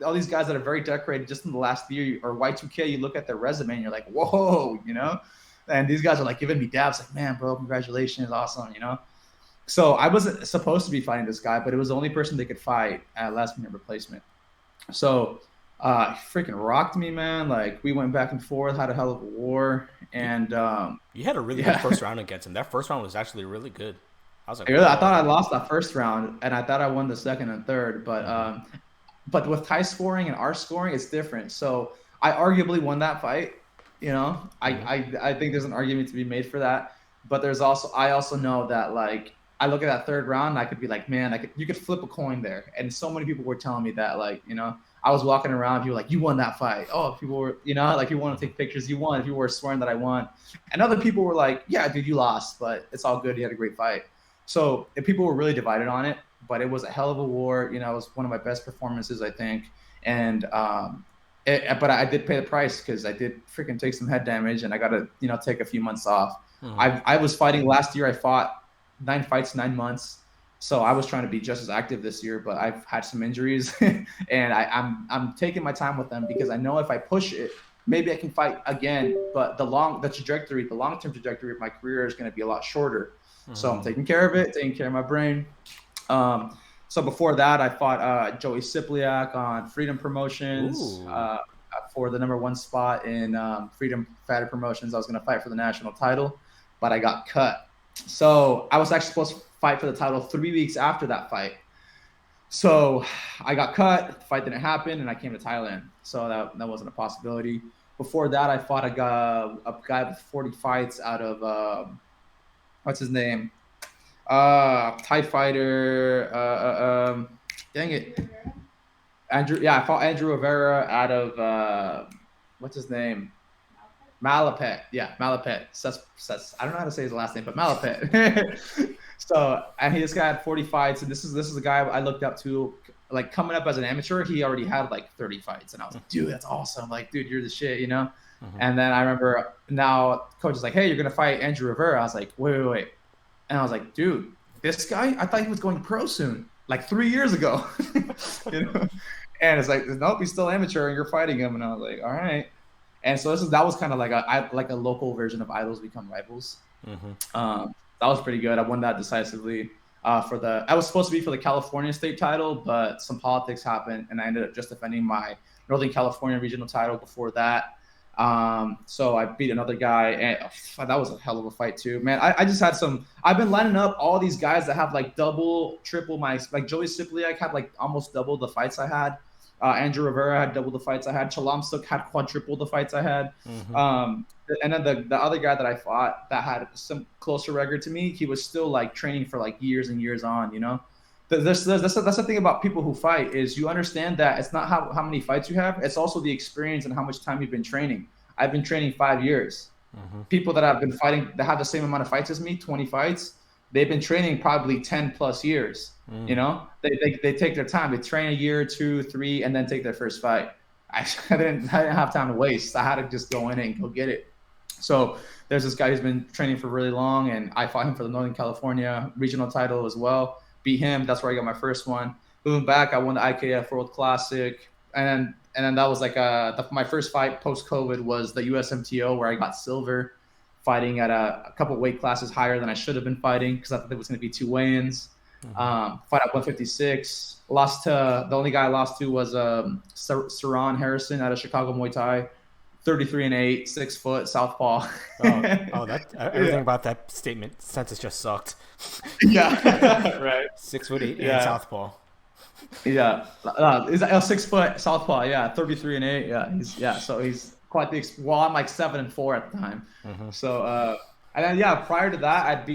all these guys that are very decorated just in the last year. Or Y2K, you look at their resume and you're like, whoa, and these guys are like giving me dabs like, man, bro, congratulations, awesome, So I wasn't supposed to be fighting this guy, but it was the only person they could fight at last minute replacement. So freaking rocked me, man. Like we went back and forth, had a hell of a war. And you had a really good first round against him. That first round was actually really good. I was like, I thought I lost that first round, and I thought I won the second and third. But with Thai scoring and our scoring, it's different. So I arguably won that fight. I think there's an argument to be made for that. But I also know that like I look at that third round, and I could be like, man, you could flip a coin there. And so many people were telling me that, like, I was walking around, people were like, you won that fight. Oh, people were, like, you want to take pictures, you won. People were swearing that I won. And other people were like, yeah, dude, you lost, but it's all good. You had a great fight. So people were really divided on it, but it was a hell of a war. It was one of my best performances, I think. And but I did pay the price because I did freaking take some head damage, and I got to take a few months off. I was fighting last year. I fought 9 fights, 9 months. So I was trying to be just as active this year, but I've had some injuries, and I'm taking my time with them because I know if I push it, maybe I can fight again. But the long term trajectory of my career is going to be a lot shorter. So I'm taking care of it, taking care of my brain. So before that, I fought Joey Sipliak on Freedom Promotions for the #1 spot in Freedom Fighter Promotions. I was going to fight for the national title, but I got cut. So I was actually supposed to fight for the title 3 weeks after that fight. So I got cut, the fight didn't happen, and I came to Thailand. So that wasn't a possibility. Before that, I fought a guy with 40 fights out of, what's his name? Thai fighter, dang it. I fought Andrew Rivera out of, what's his name? Malapet. Yeah, Malapet. I don't know how to say his last name, but Malapet. So, and this guy had 40 fights, and this is a guy I looked up to, like coming up as an amateur. He already had like 30 fights, and I was like, dude, that's awesome. Like, dude, you're the shit, you know? And then I remember now coach is like, hey, you're going to fight Andrew Rivera. I was like, wait. And I was like, dude, this guy, I thought he was going pro soon, like 3 years ago. You know? And it's like, nope, he's still amateur, and you're fighting him. And I was like, all right. And so that was kind of like a local version of Idols Become Rivals. That was pretty good. I won that decisively. I was supposed to be for the California state title, but some politics happened, and I ended up just defending my Northern California regional title before that. So I beat another guy, and that was a hell of a fight too, man. I just had I've been lining up all these guys that have like double, triple like Joey Sipliak had like almost double the fights I had. Andrew Rivera had double the fights I had. Chalamsuk had quadruple the fights I had. And then the other guy that I fought that had some closer record to me, he was still like training for like years and years on, you know? That's the thing about people who fight is you understand that it's not how many fights you have. It's also the experience and how much time you've been training. I've been training 5 years. People that have been fighting that have the same amount of fights as me, 20 fights, they've been training probably 10 plus years. You know, they take their time. They train a year, 2, 3, and then take their first fight. I didn't have time to waste. I had to just go in it and go get it. So there's this guy who's been training for really long, and I fought him for the Northern California regional title as well. Beat him. That's where I got my first one. Moving back, I won the IKF World Classic, and then that was like my first fight post COVID was the USMTO where I got silver, fighting at a couple weight classes higher than I should have been fighting because I thought there was going to be 2 weigh-ins. Fight at 156. The only guy I lost to was Saran Harrison out of Chicago Muay Thai. 33-8, 6 foot, southpaw. Everything about that sentence just sucked. Yeah, right. 6'8" and southpaw. Yeah, is 6 foot southpaw. Yeah, 33-8. Yeah, so he's quite the. Well, I'm like 7-4 at the time. So and then prior to that,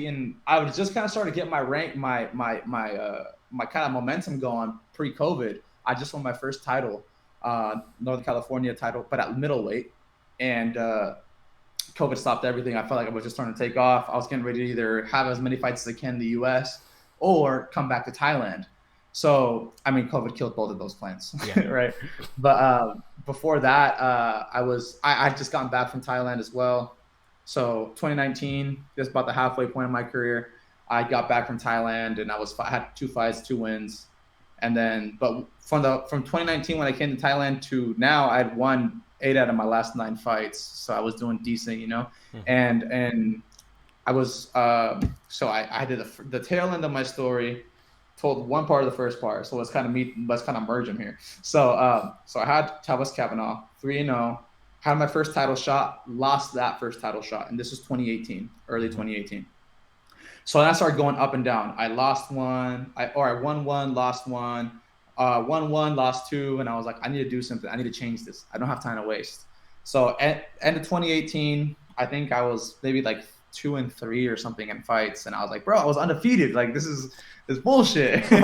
I was just kind of starting to get my rank, my kind of momentum going pre-COVID. I just won my first title, Northern California title, but at middleweight. And COVID stopped everything. I felt like I was just starting to take off. I was getting ready to either have as many fights as I can in the U.S. or come back to Thailand. So, I mean, COVID killed both of those plans, right? But before that, I just gotten back from Thailand as well. So 2019, just about the halfway point of my career, I got back from Thailand, and I had 2 fights, 2 wins. And then, but from 2019 when I came to Thailand to now, I'd won 8 out of my last 9 fights. So I was doing decent, you know. And I was so I did the tail end of my story, told one part of the first part. So let's kind of merge them here. So I had Talbot Kavanaugh 3-0, had my first title shot, lost that first title shot, and this was 2018, early 2018. So then I started going up and down. I lost one, I won one, lost one, won one, lost 2, and I was like, I need to do something. I need to change this. I don't have time to waste. So at end of 2018, I think I was maybe like 2-3 or something in fights, and I was like, bro, I was undefeated. Like this is bullshit. So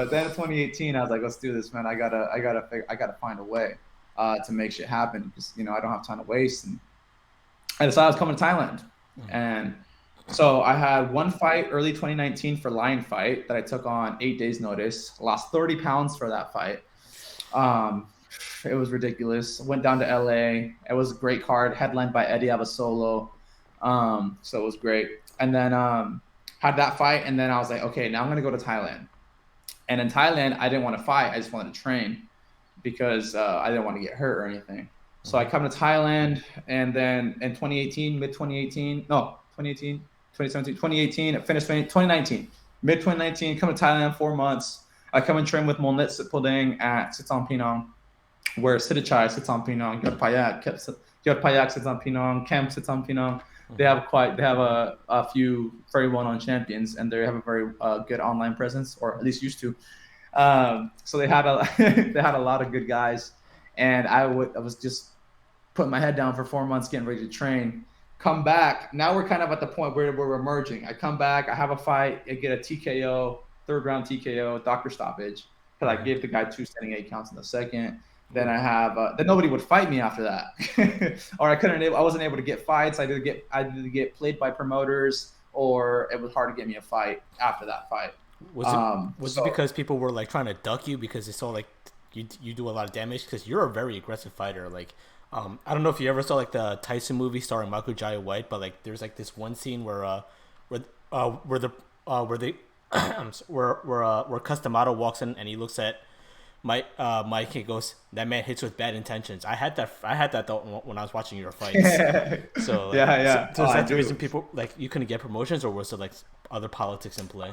at the end of 2018, I was like, let's do this, man. I gotta find a way to make shit happen because I don't have time to waste. And I decided I was coming to Thailand. And so I had one fight early 2019 for Lion Fight that I took on 8 days notice. Lost 30 pounds for that fight. It was ridiculous. Went down to LA. It was a great card, headlined by Eddie Abasolo. So it was great. And then had that fight, and then I was like, okay, now I'm gonna go to Thailand. And in Thailand, I didn't want to fight. I just wanted to train because I didn't want to get hurt or anything. So I come to Thailand, and then in 2018, mid 2018, no, 2018, 2017, 2018, I finished 2019, mid 2019, come to Thailand 4 months. I come and train with Monlit Sitpodeng at Sitam Pinong, where Sittachai sits on Pinong, Yod Payak sits on Pinong, Kemp sits on Pinong. They have a few very well-known champions, and they have a very good online presence, or at least used to. So they had a lot of good guys, and I was just putting my head down for 4 months, getting ready to train. Come back. Now we're kind of at the point where we're emerging. I come back. I have a fight. I get a TKO, third round TKO, doctor stoppage, because I gave the guy 2 standing 8 counts in the second. Then I have then nobody would fight me after that, or I wasn't able to get fights. I did get played by promoters, or it was hard to get me a fight after that fight. Was it because people were like trying to duck you because they saw like you do a lot of damage? Because you're a very aggressive fighter. Like I don't know if you ever saw like the Tyson movie starring Michael Jai White, but like there's like this one scene where Customato walks in and he looks at Mike and goes, "That man hits with bad intentions." I had that thought when I was watching your fights. So like, yeah. So is that the reason people like you couldn't get promotions, or was it like other politics in play?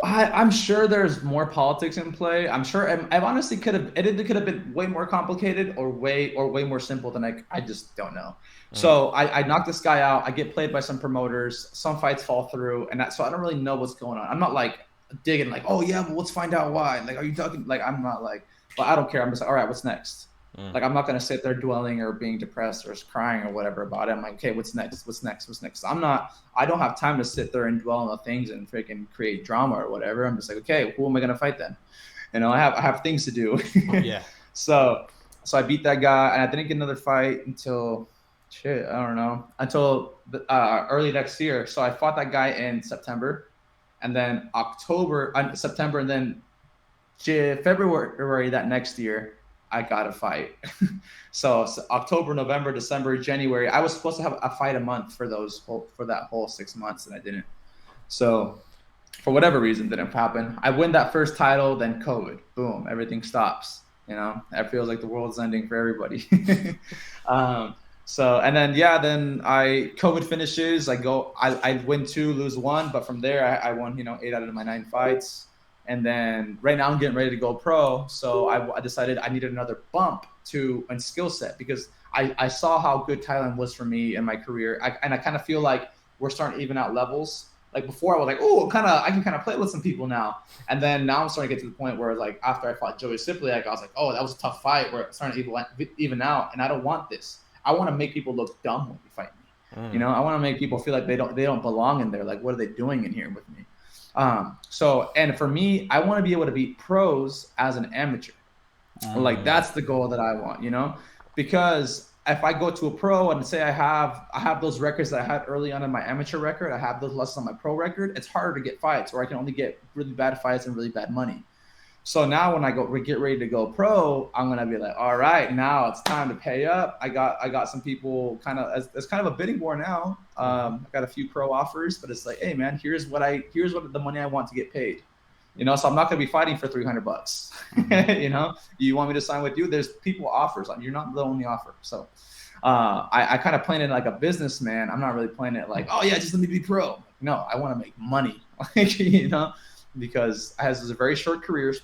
I'm sure there's more politics in play. I'm sure I honestly could have been way more complicated or way more simple than I just don't know. So I knock this guy out. I get played by some promoters. Some fights fall through, and so I don't really know what's going on. I'm not like digging like, oh yeah, well, let's find out why. Like, are you talking? Like, I'm not like, but I don't care. I'm just like, all right, what's next? Like, I'm not gonna sit there dwelling or being depressed or crying or whatever about it. I'm like, okay, what's next? I don't have time to sit there and dwell on the things and freaking create drama or whatever. I'm just like, okay, who am I gonna fight then? You know, I have things to do. Yeah. So I beat that guy, and I didn't get another fight until early next year. So I fought that guy in September. And then September, and then February that next year, I got a fight. So October, November, December, January, I was supposed to have a fight a month for that whole 6 months, and I didn't. So for whatever reason, didn't happen. I win that first title, then COVID, boom, everything stops. You know, that feels like the world's ending for everybody. So, and then, COVID finishes. I win 2, lose 1. But from there, I won, 8 out of my 9 fights. And then right now I'm getting ready to go pro. So I decided I needed another bump in skill set, because I saw how good Thailand was for me in my career. I kind of feel like we're starting to even out levels. Like before I was like, oh, I can kind of play with some people now. And then now I'm starting to get to the point where like after I fought Joey Sipliak, I was like, oh, that was a tough fight. We're starting to even out. And I don't want this. I want to make people look dumb when they fight me. I want to make people feel like they don't belong in there. Like, what are they doing in here with me? And for me, I want to be able to beat pros as an amateur. Like that's the goal that I want, because if I go to a pro and say I have those records that I had early on in my amateur record, I have those less on my pro record, it's harder to get fights, or I can only get really bad fights and really bad money. So now when I get ready to go pro, I'm gonna be like, all right, now it's time to pay up. I got some people it's kind of a bidding war now. I got a few pro offers, but it's like, hey man, here's what the money I want to get paid. So I'm not gonna be fighting for $300. You want me to sign with you? There's people offers. You're not the only offer. So I kind of playing it like a businessman. I'm not really playing it like, oh yeah, just let me be pro. No, I want to make money. Because it has a very short career.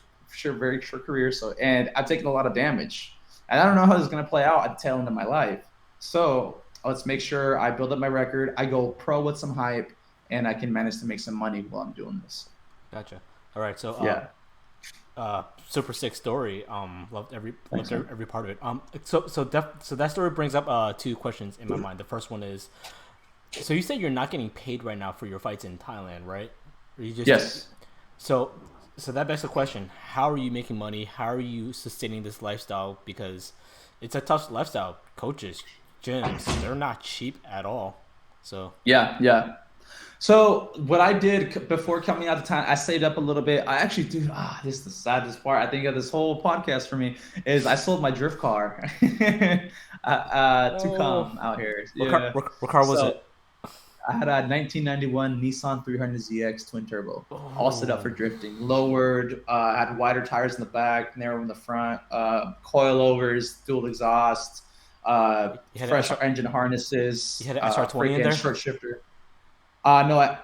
So, and I've taken a lot of damage, and I don't know how this is going to play out at the tail end of my life. So let's make sure I build up my record. I go pro with some hype, and I can manage to make some money while I'm doing this. Gotcha. All right. So super sick story. Loved every part of it. So that story brings up 2 questions in my mind. The first one is, so you said you're not getting paid right now for your fights in Thailand, right? Or you just yes. So that begs the question: how are you making money? How are you sustaining this lifestyle? Because it's a tough lifestyle. Coaches, gyms, they're not cheap at all. So yeah. So what I did before coming out of town, I saved up a little bit. I actually, dude, this is the saddest part, I think, of this whole podcast for me, is I sold my drift car to come out here. What car was it? I had a 1991 Nissan 300ZX twin turbo, all set up for drifting. Lowered, had wider tires in the back, narrow in the front, coilovers, dual exhaust, fresh engine harnesses. You had an SR20 in there? Short shifter. No, it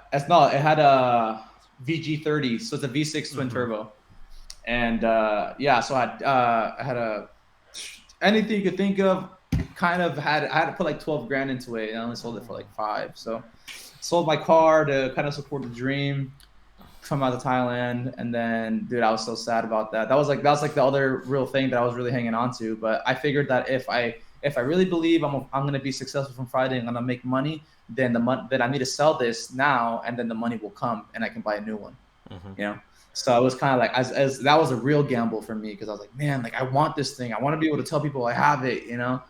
had a VG30, so it's a V6 twin turbo. And so I had a anything you could think of. I had to put like 12 grand into it, and I only sold it for like 5. So sold my car to kind of support the dream, come out of Thailand. And then, dude, I was so sad about that. That was like the other real thing that I was really hanging on to. But I figured that if I really believe I'm going to be successful from fighting, I'm going to make money, then I need to sell this now, and then the money will come and I can buy a new one. You know? So it was kind of like, as that was a real gamble for me, because I was like, man, like I want this thing. I want to be able to tell people I have it, you know?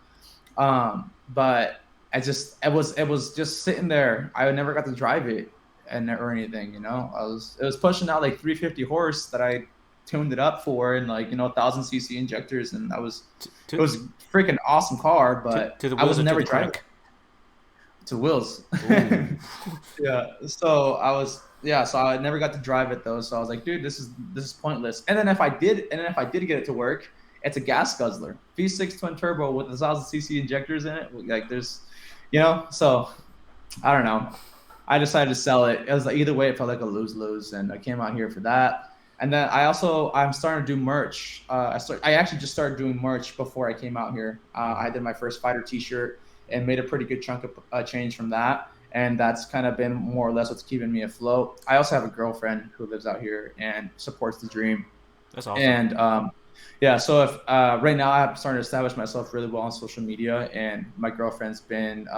But it was just sitting there. I never got to drive it or anything, you know? It was pushing out like 350 horse that I tuned it up for, and like, you know, 1,000cc injectors. And it was freaking awesome car, but I was never driving it. To wheels. Yeah. So I never got to drive it though. So I was like, dude, this is pointless. And then if I did get it to work, it's a gas guzzler, V6 twin turbo with 1,000cc injectors in it. Like there's, you know, so I don't know. I decided to sell it. It was like, either way, it felt like a lose-lose, and I came out here for that. And then I'm starting to do merch. I actually just started doing merch before I came out here. I did my first fighter T-shirt and made a pretty good chunk of change from that. And that's kind of been more or less what's keeping me afloat. I also have a girlfriend who lives out here and supports the dream. That's awesome. And so if right now I'm starting to establish myself really well on social media, and my girlfriend's been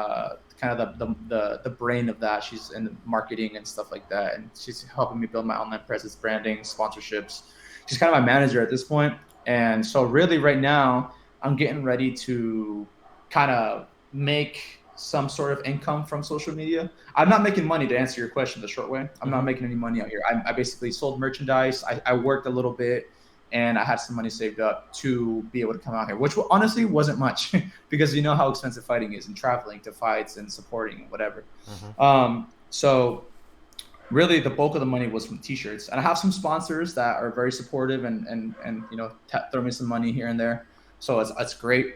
kind of the brain of that. She's in marketing and stuff like that, and she's helping me build my online presence, branding, sponsorships. She's kind of my manager at this point. And so really right now I'm getting ready to kind of make some sort of income from social media. I'm not making money, to answer your question the short way. I'm not making any money out here. I basically sold merchandise. I worked a little bit, and I had some money saved up to be able to come out here, which honestly wasn't much because you know how expensive fighting is, and traveling to fights and supporting whatever. So really the bulk of the money was from T-shirts, and I have some sponsors that are very supportive and you know, throw me some money here and there. So it's great.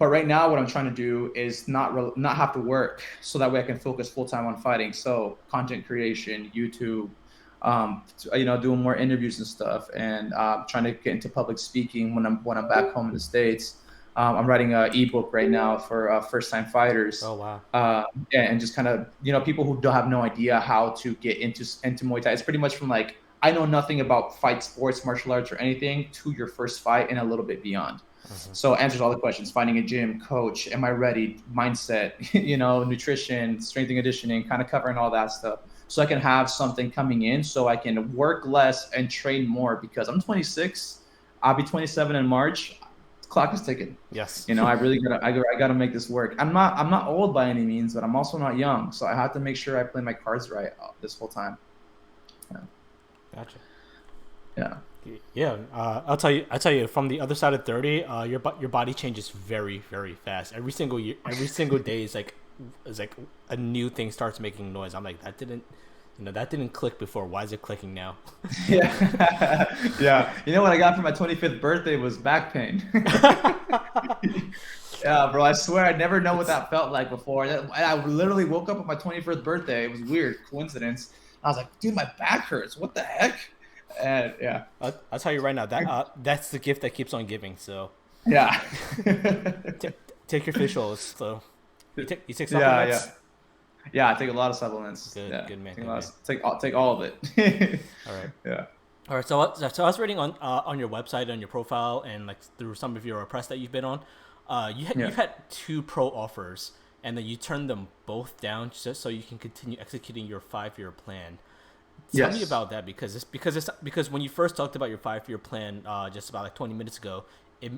But right now what I'm trying to do is not have to work, so that way I can focus full time on fighting. So content creation, YouTube, you know, doing more interviews and stuff, and trying to get into public speaking when I'm back home in the States. I'm writing an ebook right now for first time fighters. Oh wow. And just kind of, you know, people who don't have no idea how to get into Muay Thai. It's pretty much from like, I know nothing about fight sports, martial arts, or anything, to your first fight and a little bit beyond. So answers all the questions: finding a gym, coach, am I ready, mindset, you know, nutrition, strength and conditioning, kind of covering all that stuff. So I can have something coming in, so I can work less and train more, because I'm 26. I'll be 27 in March. The clock is ticking. Yes. You know, I gotta make this work. I'm not old by any means, but I'm also not young. So I have to make sure I play my cards right this whole time. Yeah. Gotcha. Yeah. Yeah, I'll tell you from the other side of 30, your body changes very, very fast. Every single day is like a new thing starts making noise. I'm like, that didn't click before. Why is it clicking now? Yeah, yeah. You know what I got for my 25th birthday was back pain. Yeah, bro. I swear I never know what that felt like before. I literally woke up on my 21st birthday. It was weird, coincidence. I was like, dude, my back hurts. What the heck? And yeah, I'll tell you right now, that's the gift that keeps on giving. So yeah, take your fish oils. So you take supplements. Yeah. I take a lot of supplements. Good man. Take all of it. All right. Yeah. All right. So I was reading on your website, on your profile, and like through some of your press that you've been on, you've had 2 pro offers, and then you turned them both down just so you can continue executing your 5-year plan. Tell me about that, because when you first talked about your 5-year plan just about like 20 minutes ago,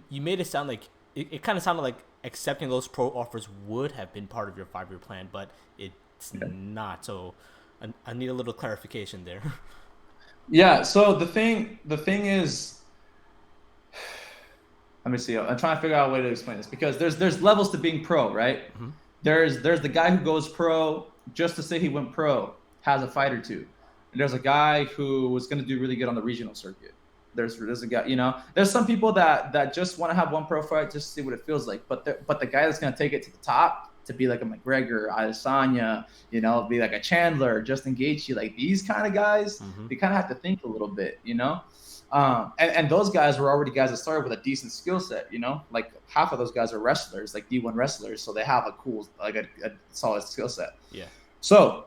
you made it sound like it kind of sounded like accepting those pro offers would have been part of your 5-year plan, but it's not. So I need a little clarification there. Yeah. So the thing is, let me see. I'm trying to figure out a way to explain this, because there's levels to being pro, right? There's the guy who goes pro just to say he went pro, has a fight or two. And there's a guy who was going to do really good on the regional circuit. There's a guy, there's some people that just want to have one pro fight just to see what it feels like. But the guy that's going to take it to the top, to be like a McGregor, Adesanya, be like a Chandler, Justin Gaethje, like these kind of guys, they kind of have to think a little bit, and those guys were already guys that started with a decent skill set, like half of those guys are wrestlers, like D1 wrestlers, so they have a cool, like a solid skill set. Yeah. So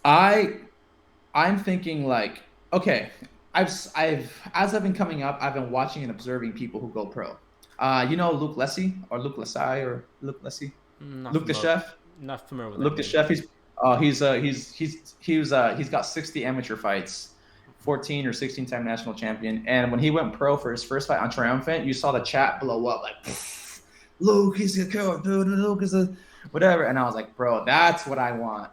I'm thinking like, okay, as I've been coming up, I've been watching and observing people who go pro. Luke Lessie or Luke Lesai or Luke Lessie, Luke the Chef. Not familiar with Luke the Chef. He's got 60 amateur fights, 14 or 16 time national champion. And when he went pro for his first fight on Triumphant, you saw the chat blow up like, Luke, he's a killer, dude. Luke is a whatever. And I was like, bro, that's what I want.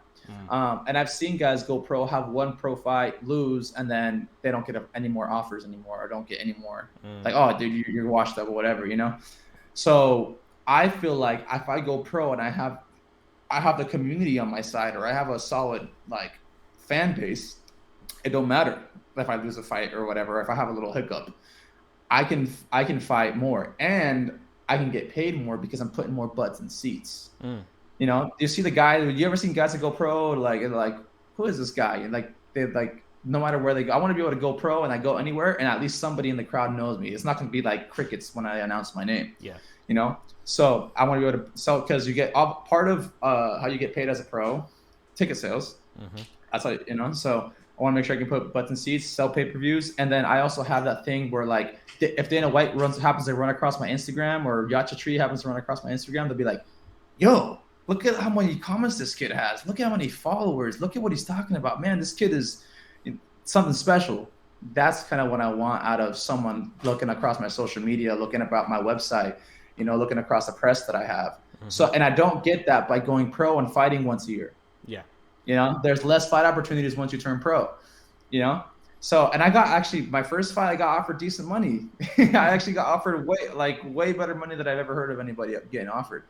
And I've seen guys go pro, have one pro fight, lose, and then they don't get any more offers anymore, or don't get any more. Like, oh, dude, you're washed up or whatever, So I feel like if I go pro and I have the community on my side, or I have a solid like fan base, it don't matter if I lose a fight or whatever. If I have a little hiccup, I can fight more, and I can get paid more because I'm putting more butts in seats. You see the guy. You ever seen guys that go pro? Like who is this guy? And like they like no matter where they go, I want to be able to go pro and I go anywhere, and at least somebody in the crowd knows me. It's not going to be like crickets when I announce my name. Yeah. So I want to be able to sell, because you get part of how you get paid as a pro, ticket sales. That's how So I want to make sure I can put butts in seats, sell pay-per-views, and then I also have that thing where like if Dana White happens to run across my Instagram, or Yacha Tree happens to run across my Instagram, they'll be like, "Yo, look at how many comments this kid has. Look at how many followers. Look at what he's talking about. Man, this kid is something special." That's kind of what I want out of someone looking across my social media, looking about my website, looking across the press that I have. So, and I don't get that by going pro and fighting once a year. Yeah. There's less fight opportunities once you turn pro, So, and I got actually my first fight, I got offered decent money. I actually got offered way better money than I've ever heard of anybody getting offered.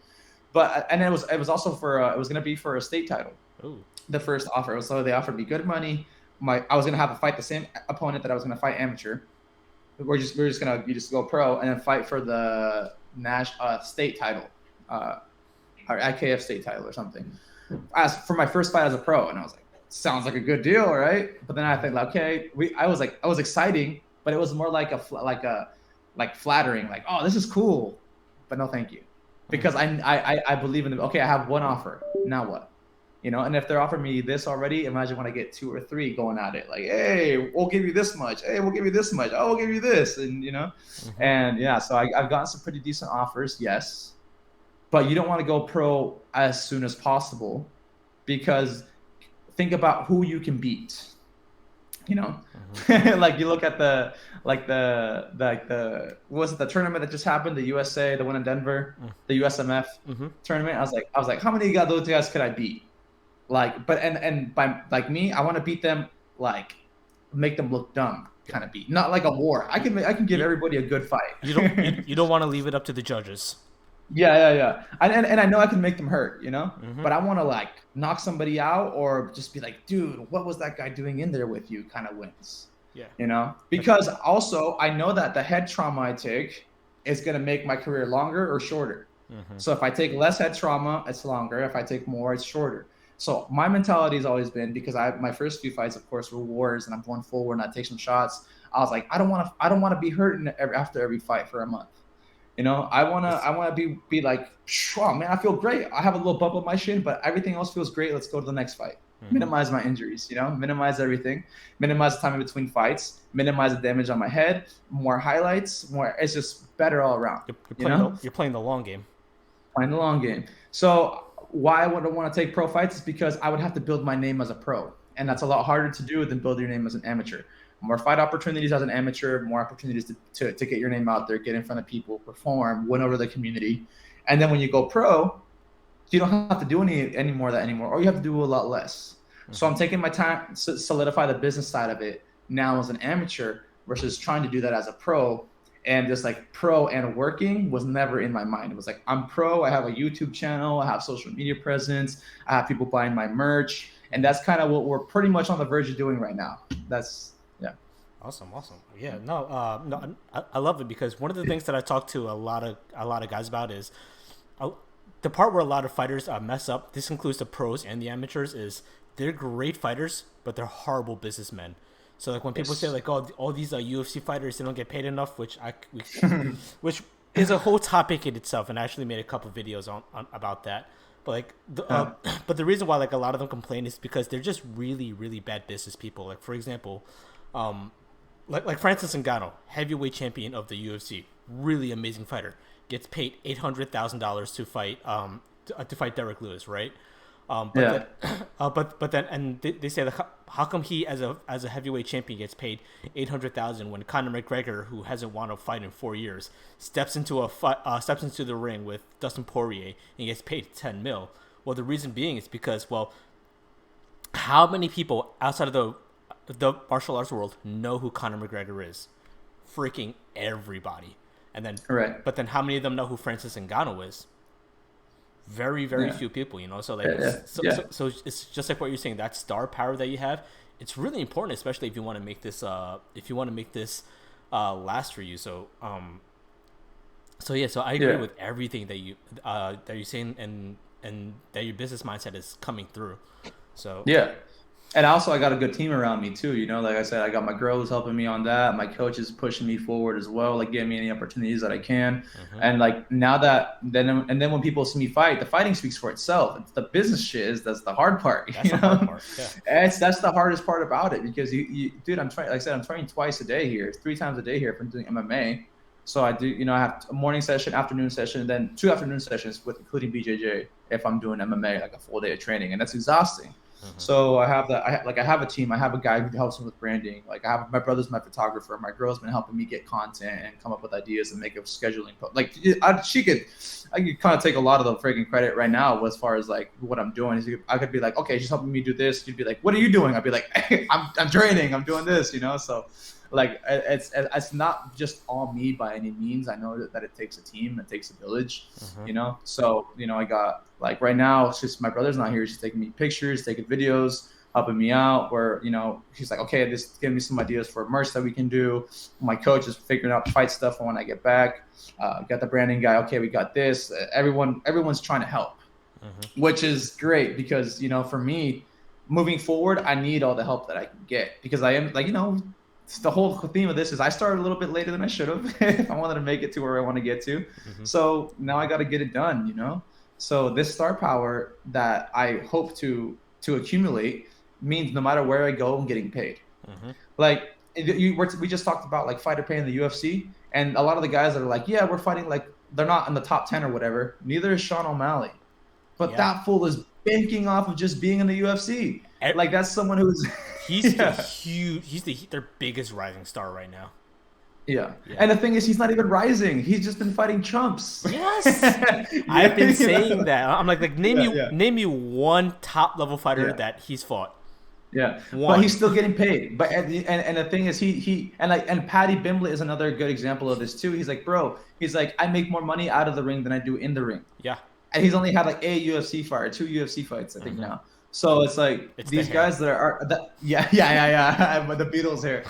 But and it was also for it was gonna be for a state title. Ooh. The first offer. So they offered me good money. I was gonna have to fight the same opponent that I was gonna fight amateur. You just go pro and then fight for the state title, or IKF state title or something. As for my first fight as a pro, and I was like, sounds like a good deal, right? But then I think, like, okay, I was exciting, but it was more like flattering, like, oh, this is cool, but no, thank you. Because I believe in them. Okay, I have one offer. Now what? And if they're offering me this already, imagine when I get 2 or 3 going at it. Like, hey, we'll give you this much. Hey, we'll give you this much. Oh, we'll give you this. And, and yeah, so I've gotten some pretty decent offers, yes. But you don't want to go pro as soon as possible, because think about who you can beat. Like you look at the what was it, the tournament that just happened, the USA, the one in Denver, the USMF tournament. I was like, how many of those guys could I beat? Like, but and by like me, I want to beat them, like make them look dumb, kind of beat, not like a war. I can give everybody a good fight. You don't want to leave it up to the judges. Yeah. And I know I can make them hurt, but I want to like knock somebody out, or just be like, dude, what was that guy doing in there with you? Kind of wins. Yeah. Because also I know that the head trauma I take is going to make my career longer or shorter. So if I take less head trauma, it's longer. If I take more, it's shorter. So my mentality has always been, because my first few fights, of course, were wars, and I'm going forward and I take some shots. I was like, I don't want to be hurting after every fight for a month. I want to be like, oh, man, I feel great. I have a little bump on my shin, but everything else feels great. Let's go to the next fight. Minimize my injuries, minimize everything, minimize the time in between fights, minimize the damage on my head, more highlights, more. It's just better all around. You're playing the long game. Playing the long game. So why I wouldn't want to take pro fights is because I would have to build my name as a pro, and that's a lot harder to do than build your name as an amateur. More fight opportunities as an amateur, more opportunities to get your name out there, get in front of people, perform, win over the community. And then when you go pro, you don't have to do any more of that anymore, or you have to do a lot less. So I'm taking my time to solidify the business side of it now as an amateur, versus trying to do that as a pro and just like pro and working was never in my mind. It was like, I'm pro, I have a YouTube channel, I have social media presence, I have people buying my merch. And that's kind of what we're pretty much on the verge of doing right now. That's, yeah. Awesome. Yeah, no, I love it, because one of the things that I talk to a lot of guys about is the part where a lot of fighters mess up. This includes the pros and the amateurs. Is they're great fighters, but they're horrible businessmen. So like when people say like, oh, all these UFC fighters, they don't get paid enough, which is a whole topic in itself, and I actually made a couple videos on about that. But like, but the reason why like a lot of them complain is because they're just really, really bad business people. Like for example, like Francis Ngannou, heavyweight champion of the UFC, really amazing fighter, gets paid $800,000 to fight Derek Lewis, right? But then and they say like, how come he as a heavyweight champion gets paid $800,000 when Conor McGregor, who hasn't won a fight in 4 years, steps into the ring with Dustin Poirier and gets paid $10 million? Well, the reason being is because, well, how many people outside of the martial arts world know who Conor McGregor is? Freaking everybody. And then but then how many of them know who Francis Ngannou is? Very few people, you know. So like so it's just like what you're saying, that star power that you have, it's really important, especially if you want to make this last for you. So so I agree with everything that you're saying, and that your business mindset is coming through. So and also I got a good team around me too, you know. Like I said, I got my girl who's helping me on that. My coach is pushing me forward as well, like giving me any opportunities that I can. And like now that then when people see me fight, the fighting speaks for itself. It's the business shit that's the hard part. That's the hard part. Yeah. That's the hardest part about it, because you dude, I'm training twice a day here, 3 times a day here from doing MMA. So I do, you know, I have a morning session, afternoon session, and then 2 afternoon sessions with including BJJ if I'm doing MMA, like a full day of training, and that's exhausting. So I have a team. I have a guy who helps me with branding. Like my brother's my photographer. My girl's been helping me get content and come up with ideas and make a scheduling. Like I could kind of take a lot of the freaking credit right now as far as like what I'm doing. I could be like, okay, she's helping me do this. You'd be like, what are you doing? I'd be like, hey, I'm training. I'm doing this, you know. So like it's not just all me by any means. I know that it takes a team, it takes a village, you know. So you know, I got like right now it's just my brother's not here. She's taking me pictures, taking videos, helping me out. Where you know she's like, okay, this give me some ideas for merch that we can do. My coach is figuring out fight stuff for when I get back. Got the branding guy. Okay, we got this. Everyone's trying to help, which is great because you know for me, moving forward, I need all the help that I can get because I am like you know. The whole theme of this is I started a little bit later than I should have. I wanted to make it to where I want to get to. So now I got to get it done, you know? So this star power that I hope to accumulate means no matter where I go, I'm getting paid. Like we just talked about like fighter pay in the UFC, and a lot of the guys that are like, yeah, we're fighting, like they're not in the top 10 or whatever. Neither is Sean O'Malley. But that fool is banking off of just being in the UFC. Like that's someone who's he's huge. He's their biggest rising star right now. Yeah. And the thing is, he's not even rising. He's just been fighting chumps. Yes. I've been saying that. I'm like name me one top level fighter that he's fought. Yeah. But he's still getting paid. But and the thing is and Paddy Bimblett is another good example of this too. He's like, bro, I make more money out of the ring than I do in the ring. Yeah. And he's only had like a UFC fight or 2 UFC fights, I think now. So it's like these guys that are the Beatles here.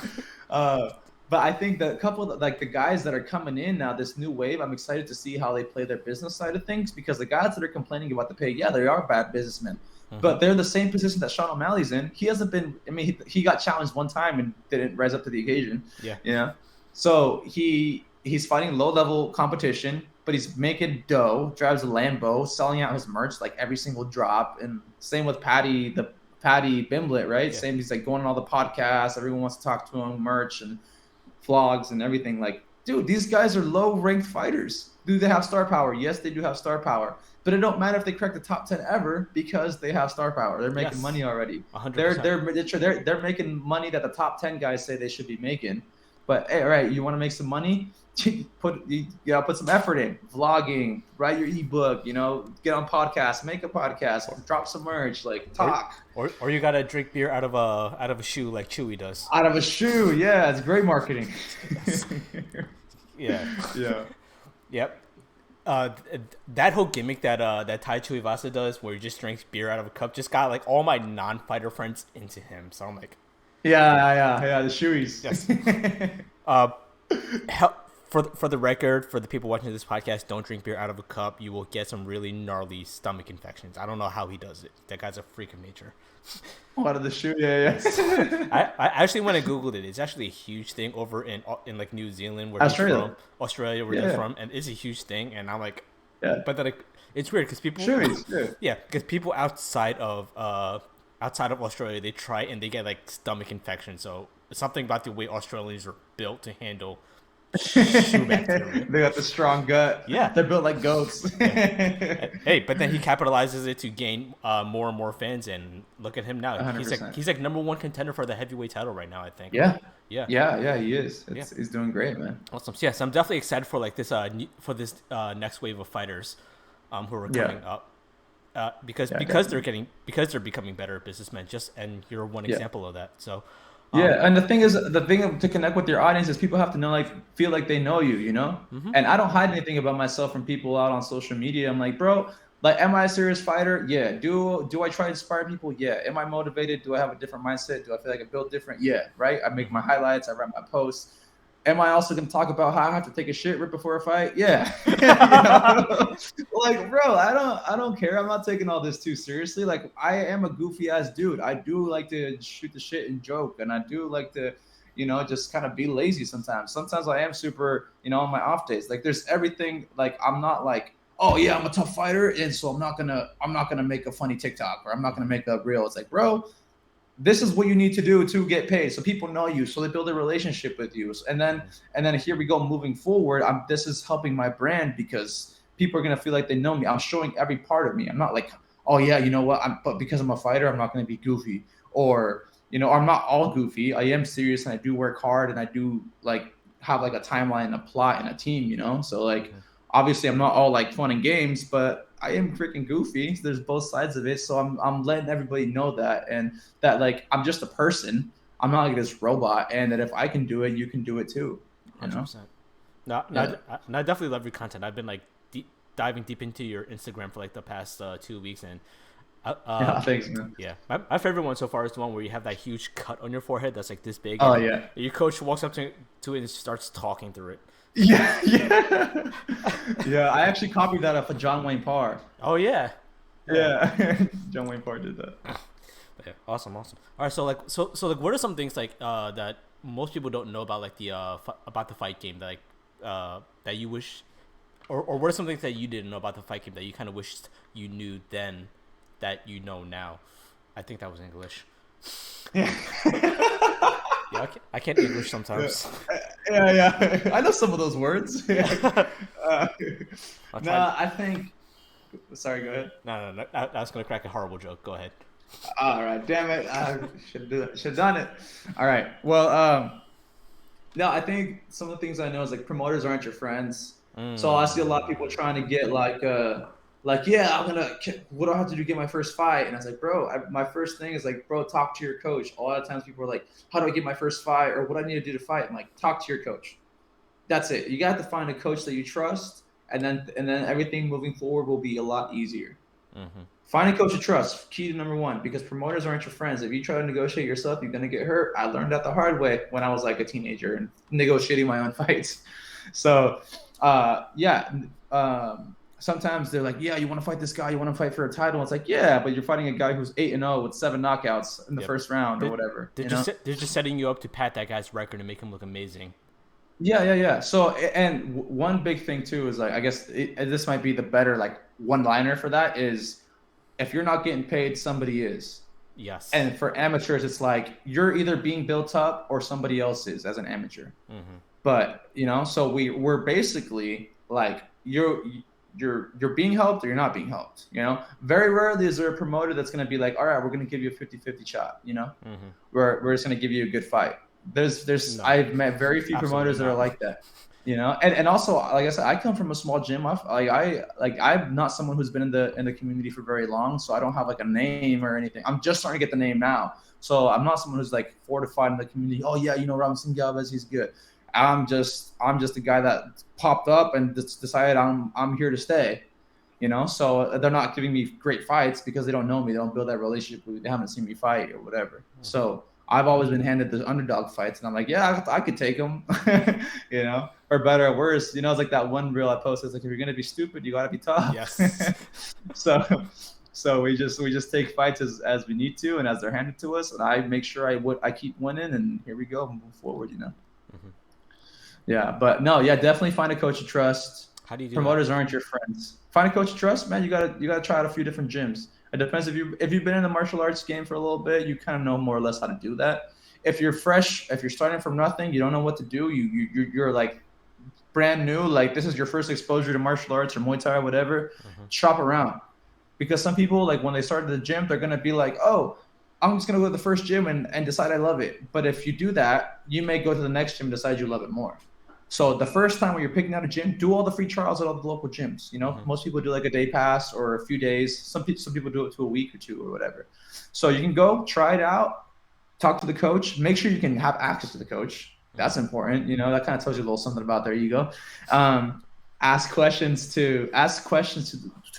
But I think the couple like the guys that are coming in now, this new wave, I'm excited to see how they play their business side of things because the guys that are complaining about the pay, they are bad businessmen. But they're in the same position that Sean O'Malley's in. He hasn't been. I mean, he got challenged one time and didn't rise up to the occasion. Yeah. You know, so he's fighting low level competition. But he's making dough, drives a Lambo, selling out his merch like every single drop. And same with Paddy Bimblett, right? Yeah. Same, he's like going on all the podcasts. Everyone wants to talk to him, merch and vlogs and everything. Like, dude, these guys are low-ranked fighters. Do they have star power? Yes, they do have star power. But it don't matter if they crack the top 10 ever because they have star power. They're making money already. 100%. They're making money that the top 10 guys say they should be making. But hey, all right, you want to make some money? You put some effort in vlogging, write your ebook, you know, get on podcasts, make a podcast, drop some merch, like talk. Or you gotta drink beer out of a shoe like Chewy does. Out of a shoe, yeah, it's great marketing. Yeah. Yeah. Yep. That whole gimmick that Tai Tuivasa does, where he just drinks beer out of a cup, just got like all my non-fighter friends into him. So I'm like, Yeah. The shoeies. yes. For the record, for the people watching this podcast, don't drink beer out of a cup. You will get some really gnarly stomach infections. I don't know how he does it. That guy's a freak of nature. Out of the shoe, yeah. I actually, when I googled it, it's actually a huge thing over in like New Zealand, where Australia. he's from, Australia, where he's from, and it's a huge thing. And I'm like, Yeah. but then it's weird because people, Shoeies, yeah, because people outside of Australia, they try and they get like stomach infection. So it's something about the way Australians are built to handle shoe bacteria. They got the strong gut. Yeah. They're built like goats. Hey, but then he capitalizes it to gain more and more fans, and look at him now. 100%. He's like number one contender for the heavyweight title right now, I think. Yeah, Yeah. he is. He's doing great, man. Awesome. So, yes, I'm definitely excited for like this next wave of fighters who are coming up. Because they're becoming better businessmen, and you're one example of that. So and the thing to connect with your audience is people have to know, like, feel like they know you, you know? And I don't hide anything about myself from people out on social media. I'm like, bro, like, am I a serious fighter? Yeah. Do I try to inspire people? Yeah. Am I motivated? Do I have a different mindset? Do I feel like I built different? Yeah. Right. I make my highlights. I write my posts. Am I also going to talk about how I have to take a shit right before a fight? Yeah. Like, bro, I don't care. I'm not taking all this too seriously. Like, I am a goofy ass dude. I do like to shoot the shit and joke. And I do like to, just kind of be lazy sometimes. Sometimes I am super, on my off days. Like, there's everything. Like, I'm not like, oh yeah, I'm a tough fighter. And so I'm not going to make a funny TikTok, or I'm not going to make a reel. It's like, bro, this is what you need to do to get paid, so people know you, so they build a relationship with you. And then here we go, moving forward. This is helping my brand because people are gonna feel like they know me. I'm showing every part of me. I'm not like, oh yeah, you know what? But because I'm a fighter, I'm not gonna be goofy, or I'm not all goofy. I am serious, and I do work hard, and I do like have like a timeline and a plot and a team. So like, obviously, I'm not all like fun and games, but I am freaking goofy. There's both sides of it. So I'm letting everybody know that, and that, like, I'm just a person. I'm not like this robot, and that if I can do it, you can do it too. 100%. No, I definitely love your content. I've been like diving deep into your Instagram for like the past 2 weeks, and thanks, man. Yeah, my favorite one so far is the one where you have that huge cut on your forehead that's like this big. Oh yeah. Your coach walks up to it and starts talking through it. Yeah. I actually copied that off of John Wayne Parr. Oh yeah. John Wayne Parr did that. Yeah, awesome. All right, so what are some things like that most people don't know about, like about the fight game, that like that you wish, or what are some things that you didn't know about the fight game that you kind of wished you knew then that you know now? I think that was English. Yeah, I can't English sometimes. Yeah. I know some of those words. I think. Sorry, go ahead. No. I was gonna crack a horrible joke. Go ahead. All right, damn it! I should have done it. All right. Well, no, I think some of the things I know is like promoters aren't your friends. So I see a lot of people trying to get yeah, what do I have to do to get my first fight? And I was like, bro, my first thing is like, bro, talk to your coach. A lot of times people are like, how do I get my first fight, or what I need to do to fight? I'm like, talk to your coach. That's it. You got to find a coach that you trust, and then everything moving forward will be a lot easier. Find a coach you trust. Key to number one, because promoters aren't your friends. If you try to negotiate yourself, you're gonna get hurt. I learned that the hard way when I was like a teenager and negotiating my own fights. So, sometimes they're like, yeah, you want to fight this guy, you want to fight for a title. It's like, yeah, but you're fighting a guy who's 8-0 with 7 knockouts in the first round or whatever. They're just setting you up to pat that guy's record and make him look amazing. Yeah. So, and one big thing too is like, I guess this might be the better like one-liner for that is, if you're not getting paid, somebody is. Yes. And for amateurs, it's like you're either being built up or somebody else is as an amateur. But so we're basically like you're being helped or you're not being helped. Very rarely is there a promoter that's going to be like, all right, we're going to give you a 50-50 shot. We're just going to give you a good fight. I've met very few promoters that are like that. And also, like I said, I come from a small gym. I'm not someone who's been in the community for very long, so I don't have like a name or anything. I'm just starting to get the name now, so I'm not someone who's like fortified in the community. Oh yeah, Robbinson Galvez, he's good. I'm just a guy that popped up and just decided I'm here to stay, you know. So they're not giving me great fights because they don't know me. They don't build that relationship with me. They haven't seen me fight or whatever. So I've always been handed the underdog fights, and I'm like, yeah, I could take them, you know, or better or worse. You know, it's like that one reel I posted. It's like, if you're gonna be stupid, you gotta be tough. Yes. So we just take fights as we need to and as they're handed to us, and I make sure I keep winning, and here we go, move forward, you know. Yeah, but no, yeah, definitely find a coach you trust. How do you do Promoters that? aren't your friends. Find a coach you trust, man. You gotta try out a few different gyms. It depends if you've been in the martial arts game for a little bit, you kind of know more or less how to do that. If you're fresh, if you're starting from nothing, you don't know what to do. You're like brand new, like this is your first exposure to martial arts or Muay Thai or whatever. Shop around, because some people, like when they start at the gym, they're gonna be like, oh, I'm just gonna go to the first gym and decide I love it. But if you do that, you may go to the next gym and decide you love it more. So the first time when you're picking out a gym, do all the free trials at all the local gyms. You know, most people do like a day pass or a few days. Some people do it to a week or two or whatever. So you can go try it out, talk to the coach, make sure you can have access to the coach. That's important. You know, that kind of tells you a little something about their ego. Ask questions to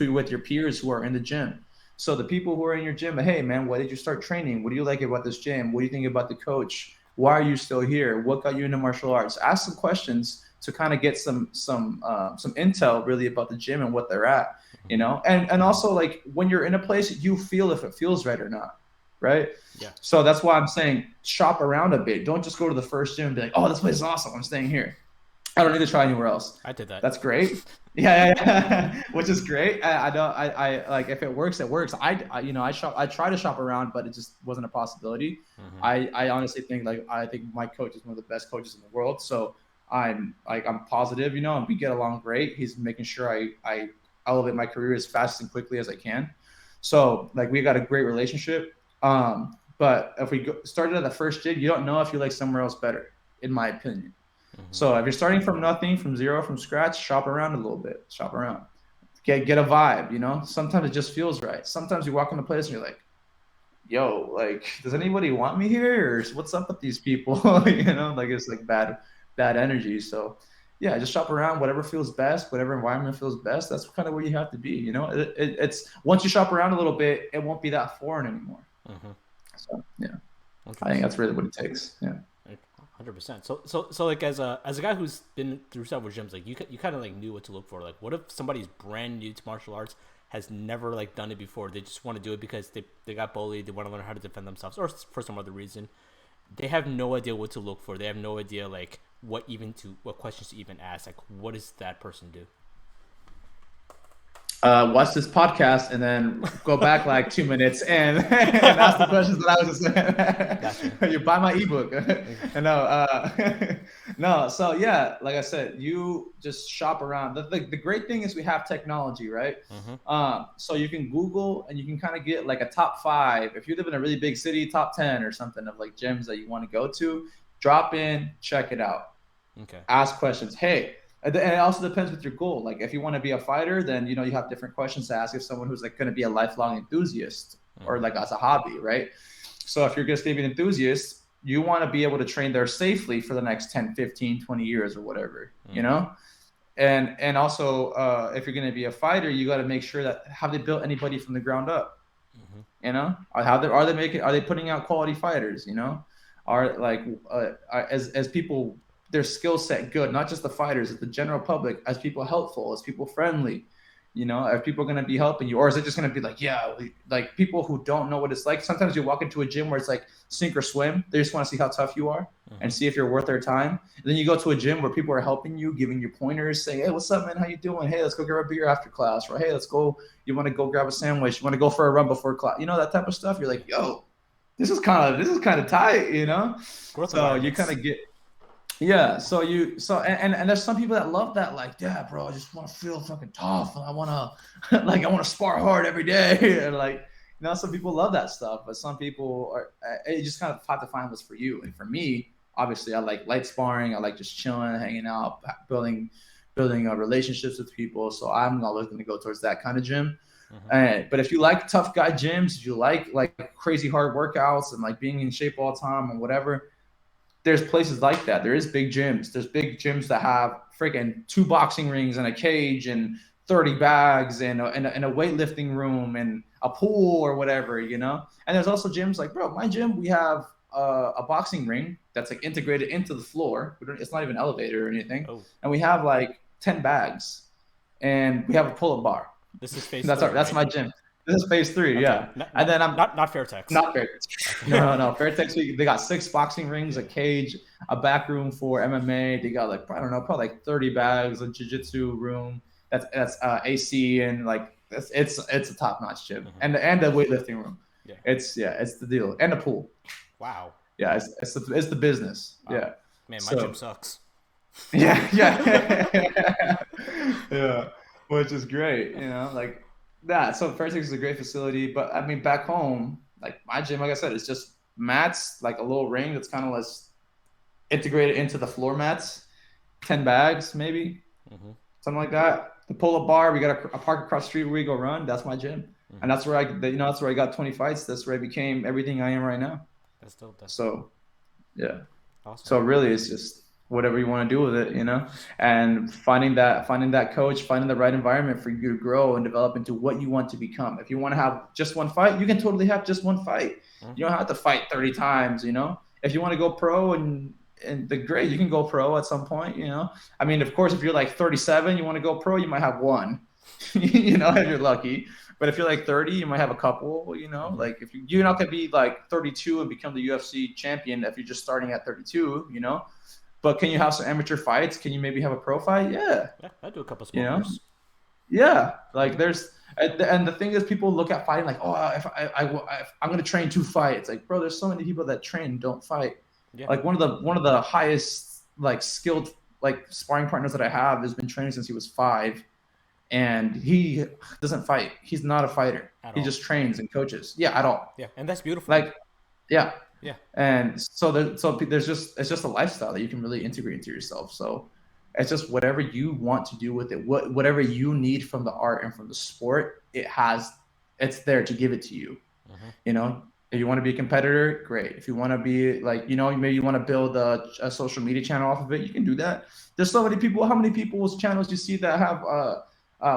with your peers who are in the gym. So the people who are in your gym, hey man, why did you start training? What do you like about this gym? What do you think about the coach? Why are you still here? What got you into martial arts? Ask some questions to kind of get some intel really about the gym and what they're at, you know. And also, like, when you're in a place, you feel if it feels right or not, right? Yeah. So that's why I'm saying shop around a bit. Don't just go to the first gym and be like, oh, this place is awesome, I'm staying here. I don't need to try anywhere else. I did that. That's great. Yeah. Which is great. I like, if it works, it works. I try to shop around, but it just wasn't a possibility. I honestly think, like, I think my coach is one of the best coaches in the world. So I'm positive, you know, and we get along great. He's making sure I elevate my career as fast and quickly as I can. So like, we got a great relationship. But if we started at the first gym, you don't know if you like somewhere else better, in my opinion. So if you're starting from nothing, from zero, from scratch, shop around a little bit. Shop around. Get a vibe, you know? Sometimes it just feels right. Sometimes you walk in a place and you're like, yo, like, does anybody want me here? Or what's up with these people? You know, like, it's like bad energy. So yeah, just shop around, whatever feels best, whatever environment feels best. That's kind of where you have to be, you know? It's once you shop around a little bit, it won't be that foreign anymore. So yeah, I think that's really what it takes. Yeah. 100%. So like, as a guy who's been through several gyms, like you kind of like knew what to look for. Like, what if somebody's brand new to martial arts, has never like done it before? They just want to do it because they got bullied, they want to learn how to defend themselves, or for some other reason. They have no idea what to look for. They have no idea like what questions to even ask. Like, what does that person do? Watch this podcast and then go back like 2 minutes and ask the questions that I was just saying. Gotcha. You buy my ebook. No. So yeah, like I said, you just shop around. The great thing is we have technology, right? So you can Google and you can kind of get like a top 5. If you live in a really big city, top 10 or something of like gyms that you want to go to, drop in, check it out. Okay. Ask questions. Hey. And it also depends with your goal. Like, if you want to be a fighter, then, you know, you have different questions to ask if someone who's like going to be a lifelong enthusiast or like as a hobby, right? So if you're just going to be an enthusiast, you want to be able to train there safely for the next 10, 15, 20 years or whatever, you know? And also, if you're going to be a fighter, you got to make sure that, have they built anybody from the ground up? You know, are they putting out quality fighters? You know, are like as people, their skill set good, not just the fighters, it's the general public, as people helpful, as people friendly, you know, are people going to be helping you, or is it just going to be like, yeah, like people who don't know what it's like? Sometimes you walk into a gym where it's like sink or swim. They just want to see how tough you are and see if you're worth their time. And then you go to a gym where people are helping you, giving you pointers, saying, hey, what's up, man? How you doing? Hey, let's go grab a beer after class. Or hey, let's go. You want to go grab a sandwich? You want to go for a run before class? You know, that type of stuff. You're like, yo, this is kind of tight, you know? So you kind of get. Yeah, and there's some people that love that, like, yeah, bro, I just want to feel fucking tough, and I want to spar hard every day, and like, you know, some people love that stuff, but some people you just kind of have to find what's for you. And for me, obviously, I like light sparring, I like just chilling, hanging out, building relationships with people, so I'm not looking to go towards that kind of gym. But if you like tough guy gyms, if you like crazy hard workouts and like being in shape all the time and whatever, there's places like that. There is big gyms. There's big gyms that have freaking 2 boxing rings and a cage and 30 bags and a weightlifting room and a pool or whatever, you know? And there's also gyms like, bro, my gym, we have a boxing ring that's like integrated into the floor. It's not even an elevator or anything. Oh. And we have like 10 bags and we have a pull-up bar. This is phase That's my gym. This is phase 3, okay. Yeah. And then I'm not Fairtex. Not Fairtex. No. Fairtex, they got 6 boxing rings, a cage, a back room for MMA. They got like, I don't know, probably like 30 bags, a jiu-jitsu room. That's AC and like it's a top-notch gym. And a weightlifting room. Yeah. It's the deal. And a pool. Wow. Yeah, it's the business. Wow. Yeah. Man, my gym sucks. Yeah. Yeah. Which is great, you know, like that. So Fairtex is a great facility, but I mean, back home, like my gym, like I said, it's just mats, like a little ring that's kind of less integrated into the floor mats, 10 bags maybe, something like that. The pull-up bar, we got a park across the street where we go run. That's my gym, and that's where that's where I got 20 fights. That's where I became everything I am right now. That's dope. So, yeah. Awesome. So really, it's just whatever you want to do with it, you know, and finding that coach, finding the right environment for you to grow and develop into what you want to become. If you want to have just one fight, you can totally have just one fight. You don't have to fight 30 times, you know. If you want to go pro and great, you can go pro at some point, you know. I mean, of course, if you're like 37, you want to go pro, you might have one, you know, if you're lucky. But if you're like 30, you might have a couple, you know. Like if you're not gonna be like 32 and become the UFC champion if you're just starting at 32, you know. But can you have some amateur fights? Can you maybe have a pro fight? Yeah, I do a couple sport, you know? Yeah, like and the thing is, people look at fighting like, oh, if I'm gonna train 2 fights. Like, bro, there's so many people that train and don't fight. Yeah. Like one of the highest like skilled like sparring partners that I have has been training since he was 5, and he doesn't fight. He's not a fighter. He just trains and coaches. Yeah, at all. Yeah, and that's beautiful. Like, yeah. Yeah. And so it's just a lifestyle that you can really integrate into yourself. So it's just whatever you want to do with it, whatever you need from the art and from the sport, it's there to give it to you. You know, if you want to be a competitor, great. If you want to be like, you know, maybe you want to build a social media channel off of it, you can do that. There's so many people. How many people's channels do you see that have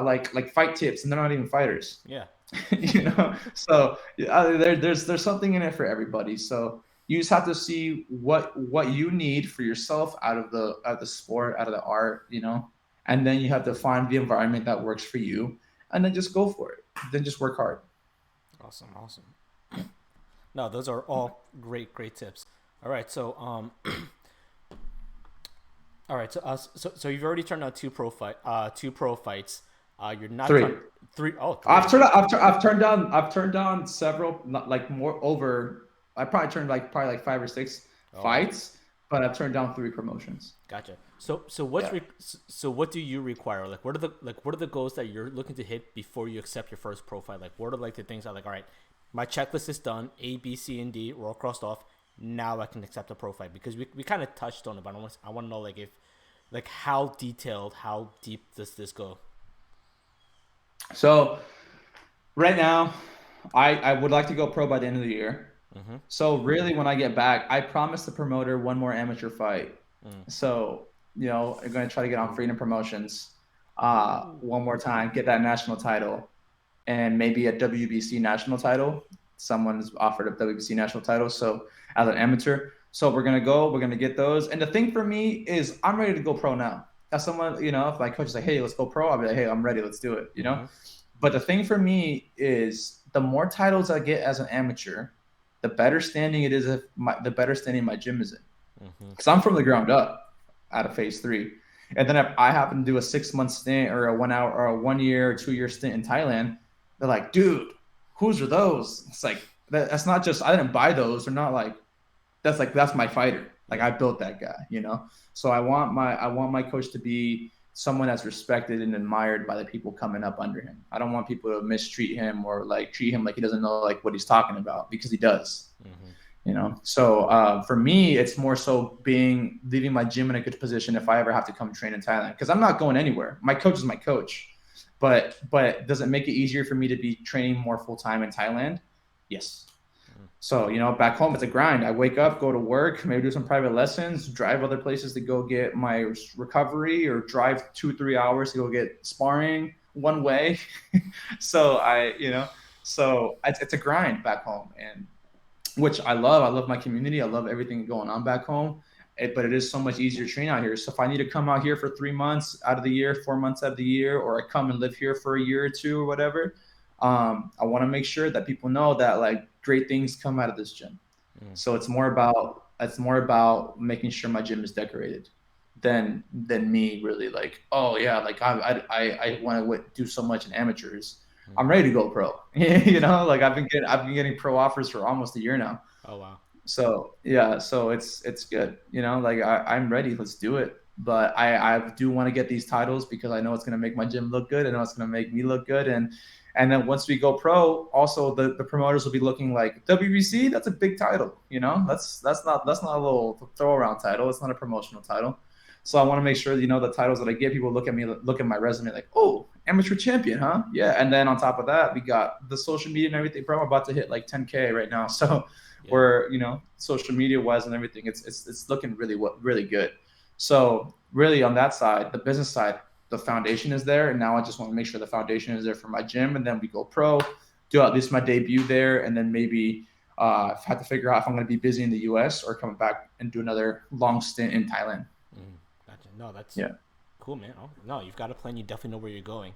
like fight tips and they're not even fighters? Yeah. You know, so there's something in it for everybody. So you just have to see what you need for yourself out of the sport, out of the art, you know, and then you have to find the environment that works for you, and then just go for it. Then just work hard. Awesome. No, those are all great tips. All right, so so you've already turned out 2 pro fights. You're not 3. 3. Oh, 3. I've turned down several, like more over. I probably turned like 5 or 6 fights, but I've turned down 3 promotions. Gotcha. So what do you require? Like what are the goals that you're looking to hit before you accept your first pro fight? Like what are like the things that like, all right, my checklist is done, A, B, C, and D, we're all crossed off. Now I can accept a pro fight, because we kind of touched on it, but I want to know like if like how detailed, how deep does this go? So right now, I would like to go pro by the end of the year. So really, when I get back, I promised the promoter 1 more amateur fight. So, you know, I'm going to try to get on Freedom Promotions 1 more time, get that national title, and maybe a WBC national title. Someone's offered a WBC national title, so as an amateur. So we're going to get those. And the thing for me is I'm ready to go pro now. As someone, you know, if my coach is like, hey, let's go pro, I'll be like, hey, I'm ready, let's do it, you know? But the thing for me is the more titles I get as an amateur, the better standing it is, the better standing my gym is in. Because I'm from the ground up out of phase 3. And then if I happen to do a 6-month stint or a 1 hour or a 1 year or 2 year stint in Thailand, they're like, dude, whose are those? It's like, that's not just, I didn't buy those. They're not like, that's my fighter. Like I built that guy, you know? So I want my coach to be someone that's respected and admired by the people coming up under him. I don't want people to mistreat him or like treat him like he doesn't know like what he's talking about, because he does. You know, so for me, it's more so leaving my gym in a good position if I ever have to come train in Thailand, because I'm not going anywhere. My coach is my coach, but does it make it easier for me to be training more full time in Thailand? Yes. So, back home, it's a grind. I wake up, go to work, maybe do some private lessons, drive other places to go get my recovery, or drive 2-3 hours to go get sparring one way. So it's a grind back home, and which I love. I love my community. I love everything going on back home. But it is so much easier to train out here. So if I need to come out here for 3 months out of the year, 4 months out of the year, or I come and live here for a year or two or whatever, I want to make sure that people know that like great things come out of this gym. So it's more about making sure my gym is decorated than me really like, oh yeah, like I want to do so much in amateurs. I'm ready to go pro. Like I've been getting pro offers for almost a year now. Oh wow. So yeah, so it's good. Like I'm ready. Let's do it. But I do want to get these titles because I know it's gonna make my gym look good. I know it's gonna make me look good. And then once we go pro, also the promoters will be looking like WBC. That's a big title. That's not a little throw around title. It's not a promotional title. So I want to make sure the titles that I get, people look at my resume like, oh, amateur champion, huh? Yeah. And then on top of that, we got the social media and everything. Bro, I'm about to hit like 10K right now. So we're social media wise and everything, it's looking really good. So really on that side, the business side, the foundation is there, and now I just want to make sure the foundation is there for my gym, and then we go pro, do at least my debut there, and then maybe have to figure out if I'm going to be busy in the US or coming back and do another long stint in Thailand. Gotcha. No, that's cool, man. Oh, no, you've got a plan. You definitely know where you're going.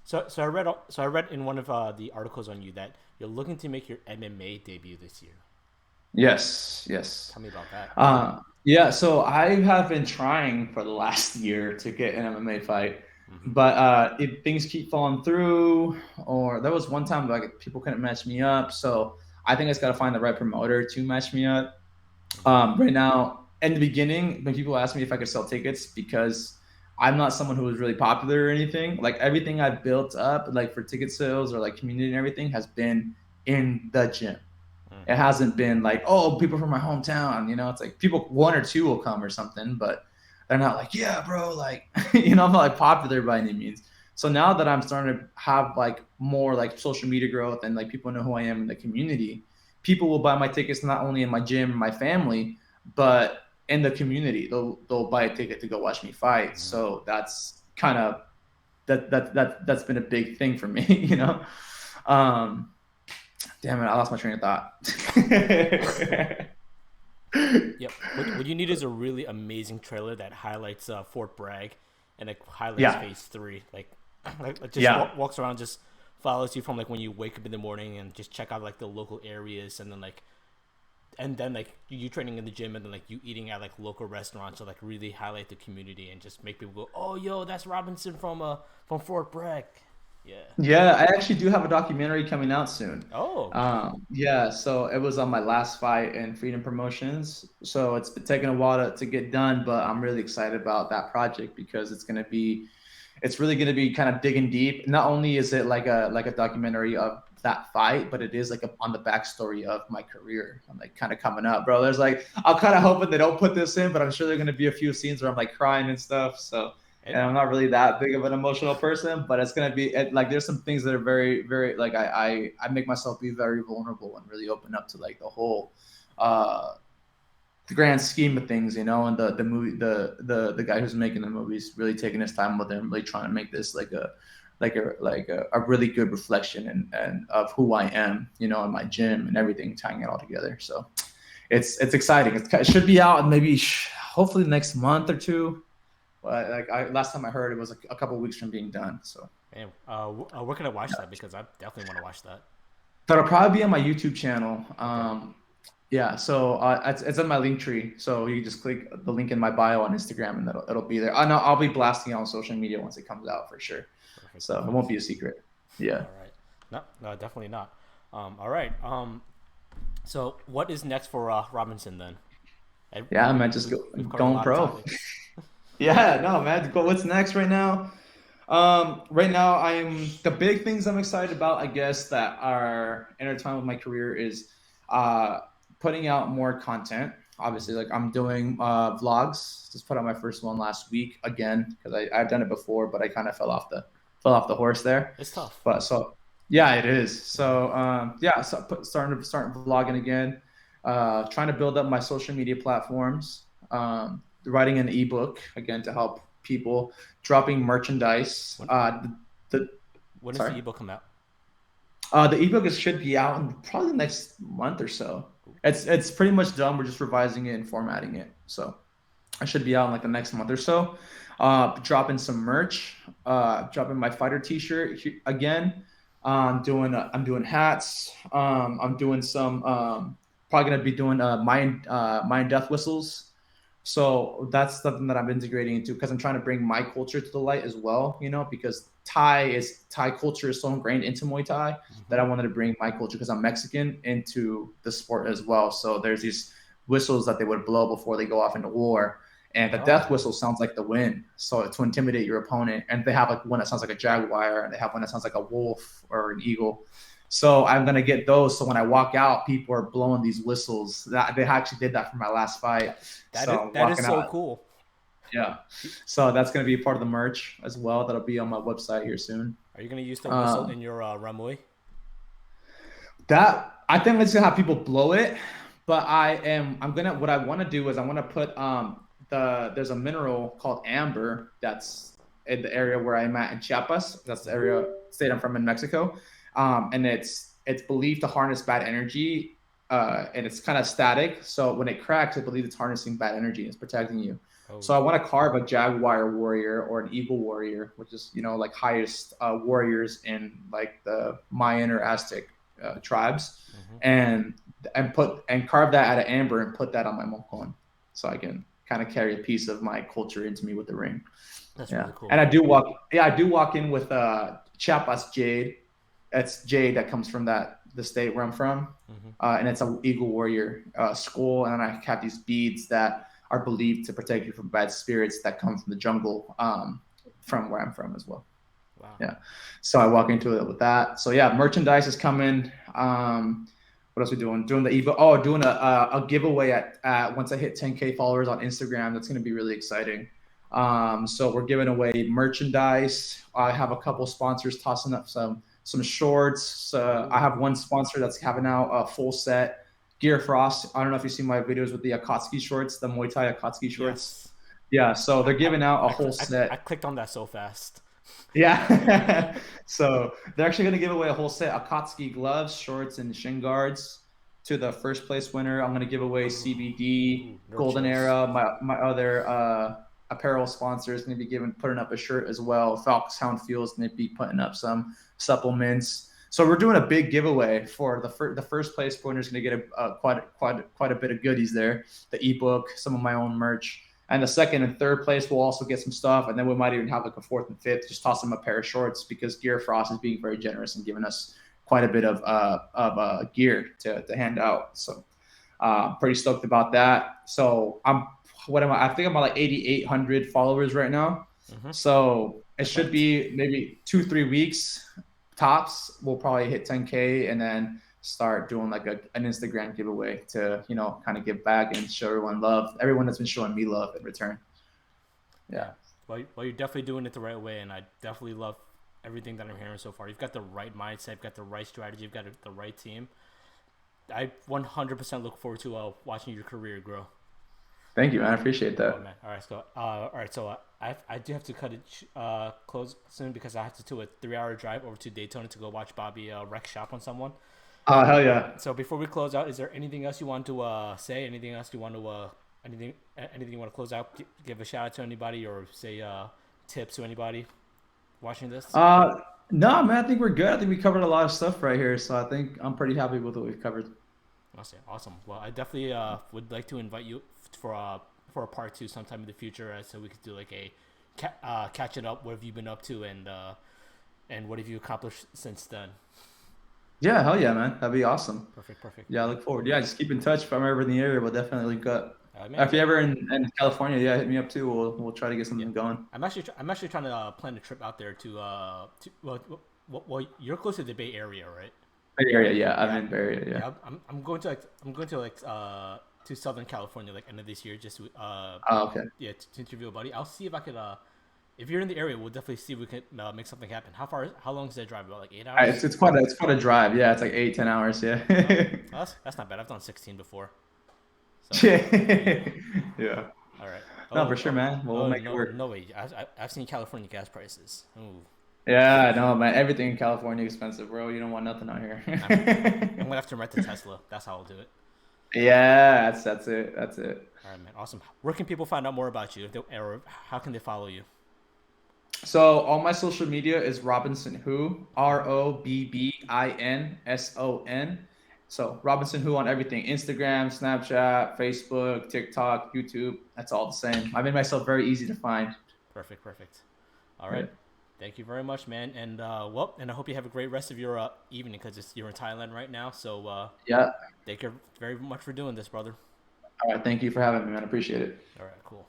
So I read in one of the articles on you that you're looking to make your MMA debut this year. Yes. Tell me about that. So I have been trying for the last year to get an MMA fight, but if things keep falling through, or there was one time like people couldn't match me up, so I think I just got to find the right promoter to match me up. Right now, in the beginning, when people asked me if I could sell tickets, because I'm not someone who was really popular or anything, like everything I've built up, like for ticket sales or like community and everything, has been in the gym. It hasn't been like, oh, people from my hometown, it's like people, 1 or 2 will come or something, but they're not like, yeah, bro, like, I'm not like popular by any means. So now that I'm starting to have like more like social media growth and like people know who I am in the community, people will buy my tickets not only in my gym and my family, but in the community. They'll buy a ticket to go watch me fight. So that's kind of that's been a big thing for me, Damn it, I lost my train of thought. Yep. What you need is a really amazing trailer that highlights Fort Bragg and like highlights phase 3. Like just walks around, just follows you from like when you wake up in the morning and just check out like the local areas, and then like you training in the gym, and then like you eating at like local restaurants to like really highlight the community and just make people go, oh yo, that's Robinson from Fort Bragg. Yeah, I actually do have a documentary coming out soon. Oh. So it was on my last fight in Freedom Promotions. So it's been taking a while to get done, but I'm really excited about that project because it's really gonna be kind of digging deep. Not only is it like a documentary of that fight, but it is like on the backstory of my career. I'm like kind of coming up, bro. There's like, I'm kind of hoping they don't put this in, but I'm sure there's gonna be a few scenes where I'm like crying and stuff. So. And I'm not really that big of an emotional person, but it's gonna be like there's some things that are very, very like I make myself be very vulnerable and really open up to like the whole the grand scheme of things, and the movie, the guy who's making the movies really taking his time with it and really trying to make this like a really good reflection and of who I am, in my gym and everything, tying it all together. So it's exciting. It should be out maybe hopefully next month or 2. But like last time I heard, it was a couple of weeks from being done. So, man, where can I watch that? Because I definitely want to watch that. That'll probably be on my YouTube channel. So it's on my link tree. So you just click the link in my bio on Instagram, and it'll be there. I'll be blasting it on social media once it comes out for sure. Perfect. So it won't be a secret. Yeah. All right. No, definitely not. All right. So what is next for Robinson then? Man, just going pro. Yeah, no, man. What's next right now? Right now, the big things I'm excited about, I guess, that are intertwined with my career is putting out more content. Obviously, like I'm doing vlogs. Just put out my first one last week again because I've done it before, but I kind of fell off the horse there. It's tough. But so Yeah, it is. So yeah, so starting vlogging again, trying to build up my social media platforms, writing an ebook again to help people, dropping merchandise. When The when does sorry, the ebook come out? the ebook should be out in probably the next month or so. It's pretty much done. We're just revising it and formatting it. So I should be out in like the next month or so. Dropping some merch. Dropping my fighter T-shirt again. I'm doing hats. I'm doing some. Probably gonna be doing mind death whistles. So that's something that I'm integrating into because I'm trying to bring my culture to the light as well. You know, because Thai culture is so ingrained into Muay Thai that I wanted to bring my culture because I'm Mexican into the sport as well. So there's these whistles that they would blow before they go off into war. And the death whistle sounds like the wind, so to intimidate your opponent. And they have like one that sounds like a jaguar, and they have one that sounds like a wolf or an eagle. So I'm gonna get those. So when I walk out, people are blowing these whistles. That they actually did that for my last fight. So I'm That is walking so out. cool. Yeah. So that's gonna be a part of the merch as well. That'll be on my website here soon. Are you gonna use the whistle Uh, in your Ramui? That I think I'm just gonna have people blow it, but I'm gonna what I want to do is I want to put there's a mineral called amber that's in the area where I'm at in Chiapas. That's the area state I'm from in Mexico, and it's believed to harness bad energy, and it's kind of static. So when it cracks, I believe it's harnessing bad energy and it's protecting you. Oh, So I want to carve a jaguar warrior or an eagle warrior, which is like highest warriors in like the Mayan or Aztec tribes, and carve that out of amber and put that on my mokon, so I can kind of carry a piece of my culture into me with the ring. that's Yeah, really cool. and I do walk in with Chiapas jade. That's jade that comes from the state where I'm from, and it's an eagle warrior skull, and I have these beads that are believed to protect you from bad spirits that come from the jungle, from where I'm from as well. Wow. Yeah. So I walk into it with that. So yeah, merchandise is coming. What else are we doing? Doing the ebook. Oh, doing a giveaway at once I hit 10K followers on Instagram. That's going to be really exciting. So we're giving away merchandise. I have a couple sponsors tossing up some shorts. I have one sponsor that's having out a full set. Gear Frost. I don't know if you've seen my videos with the Akatsuki shorts, the Muay Thai Akatsuki shorts. Yes. Yeah. So they're giving out a whole set. I clicked on that so fast. Yeah. So they're actually going to give away a whole set of Akatsuki gloves, shorts, and shin guards to the first place winner. I'm going to give away CBD, Golden chills. Era, my other apparel sponsor is going to be putting up a shirt as well. Falcons Hound Fuel is going to be putting up some supplements. So we're doing a big giveaway for the first place winner is going to get quite a bit of goodies there. The ebook, some of my own merch. And the second and third place will also get some stuff. And then we might even have like a fourth and fifth, just toss them a pair of shorts because Gear Frost is being very generous and giving us quite a bit of gear to hand out. So pretty stoked about that. So I think I'm at like 8,800 followers right now. So it should be maybe 2-3 weeks tops. We'll probably hit 10K and then start doing like an Instagram giveaway to kind of give back and show everyone that's been showing me love in return. Yeah. Well, you're definitely doing it the right way, and I definitely love everything that I'm hearing so far. You've got the right mindset, you've got the right strategy, you've got the right team. I 100% look forward to watching your career grow. Thank you, man. I appreciate that. Oh, man. All right, so I do have to cut it close soon because I have to do a 3-hour drive over to Daytona to go watch Bobby wreck shop on someone. Oh, hell yeah. So before we close out, is there anything else you want to say? Anything else you want to anything you want to close out? Give a shout out to anybody or say tips to anybody watching this? No, man. I think we're good. I think we covered a lot of stuff right here, so I think I'm pretty happy with what we've covered. Awesome. Well, I definitely would like to invite you for a part 2 sometime in the future, so we could do like a catching up. What have you been up to, and what have you accomplished since then? Yeah, hell yeah, man. That'd be awesome. Perfect. Yeah, I look forward. Yeah, just keep in touch. If I'm ever in the area, we'll definitely link up. If you're ever in California, yeah, hit me up too. We'll try to get something going. I'm actually trying to plan a trip out there well, you're close to the Bay Area, right? Bay Area, yeah. I'm in Bay Area, yeah. I'm going to to Southern California like end of this year just to Oh, okay. to interview a buddy. I'll see if I could if you're in the area, we'll definitely see if we can make something happen. How long is that drive? About like 8 hours? It's quite a drive. Yeah, it's like 8-10 hours. Yeah. Oh, that's not bad. I've done 16 before. So, Yeah. all right. No, for sure, man. We'll make it work. No way. I've seen California gas prices. Ooh. Yeah, I know, man. Everything in California is expensive, bro. You don't want nothing out here. I'm gonna have to rent a Tesla. That's how I'll do it. Yeah, that's it. That's it. All right, man. Awesome. Where can people find out more about you, or how can they follow you? So all my social media is Robinson Who, Robbinson. So Robinson Who on everything: Instagram, Snapchat, Facebook, TikTok, YouTube. That's all the same. I made myself very easy to find. Perfect. All right. Yeah. Thank you very much, man. And and I hope you have a great rest of your evening because you're in Thailand right now. So Yeah. thank you very much for doing this, brother. All right. Thank you for having me, man. I appreciate it. All right, cool.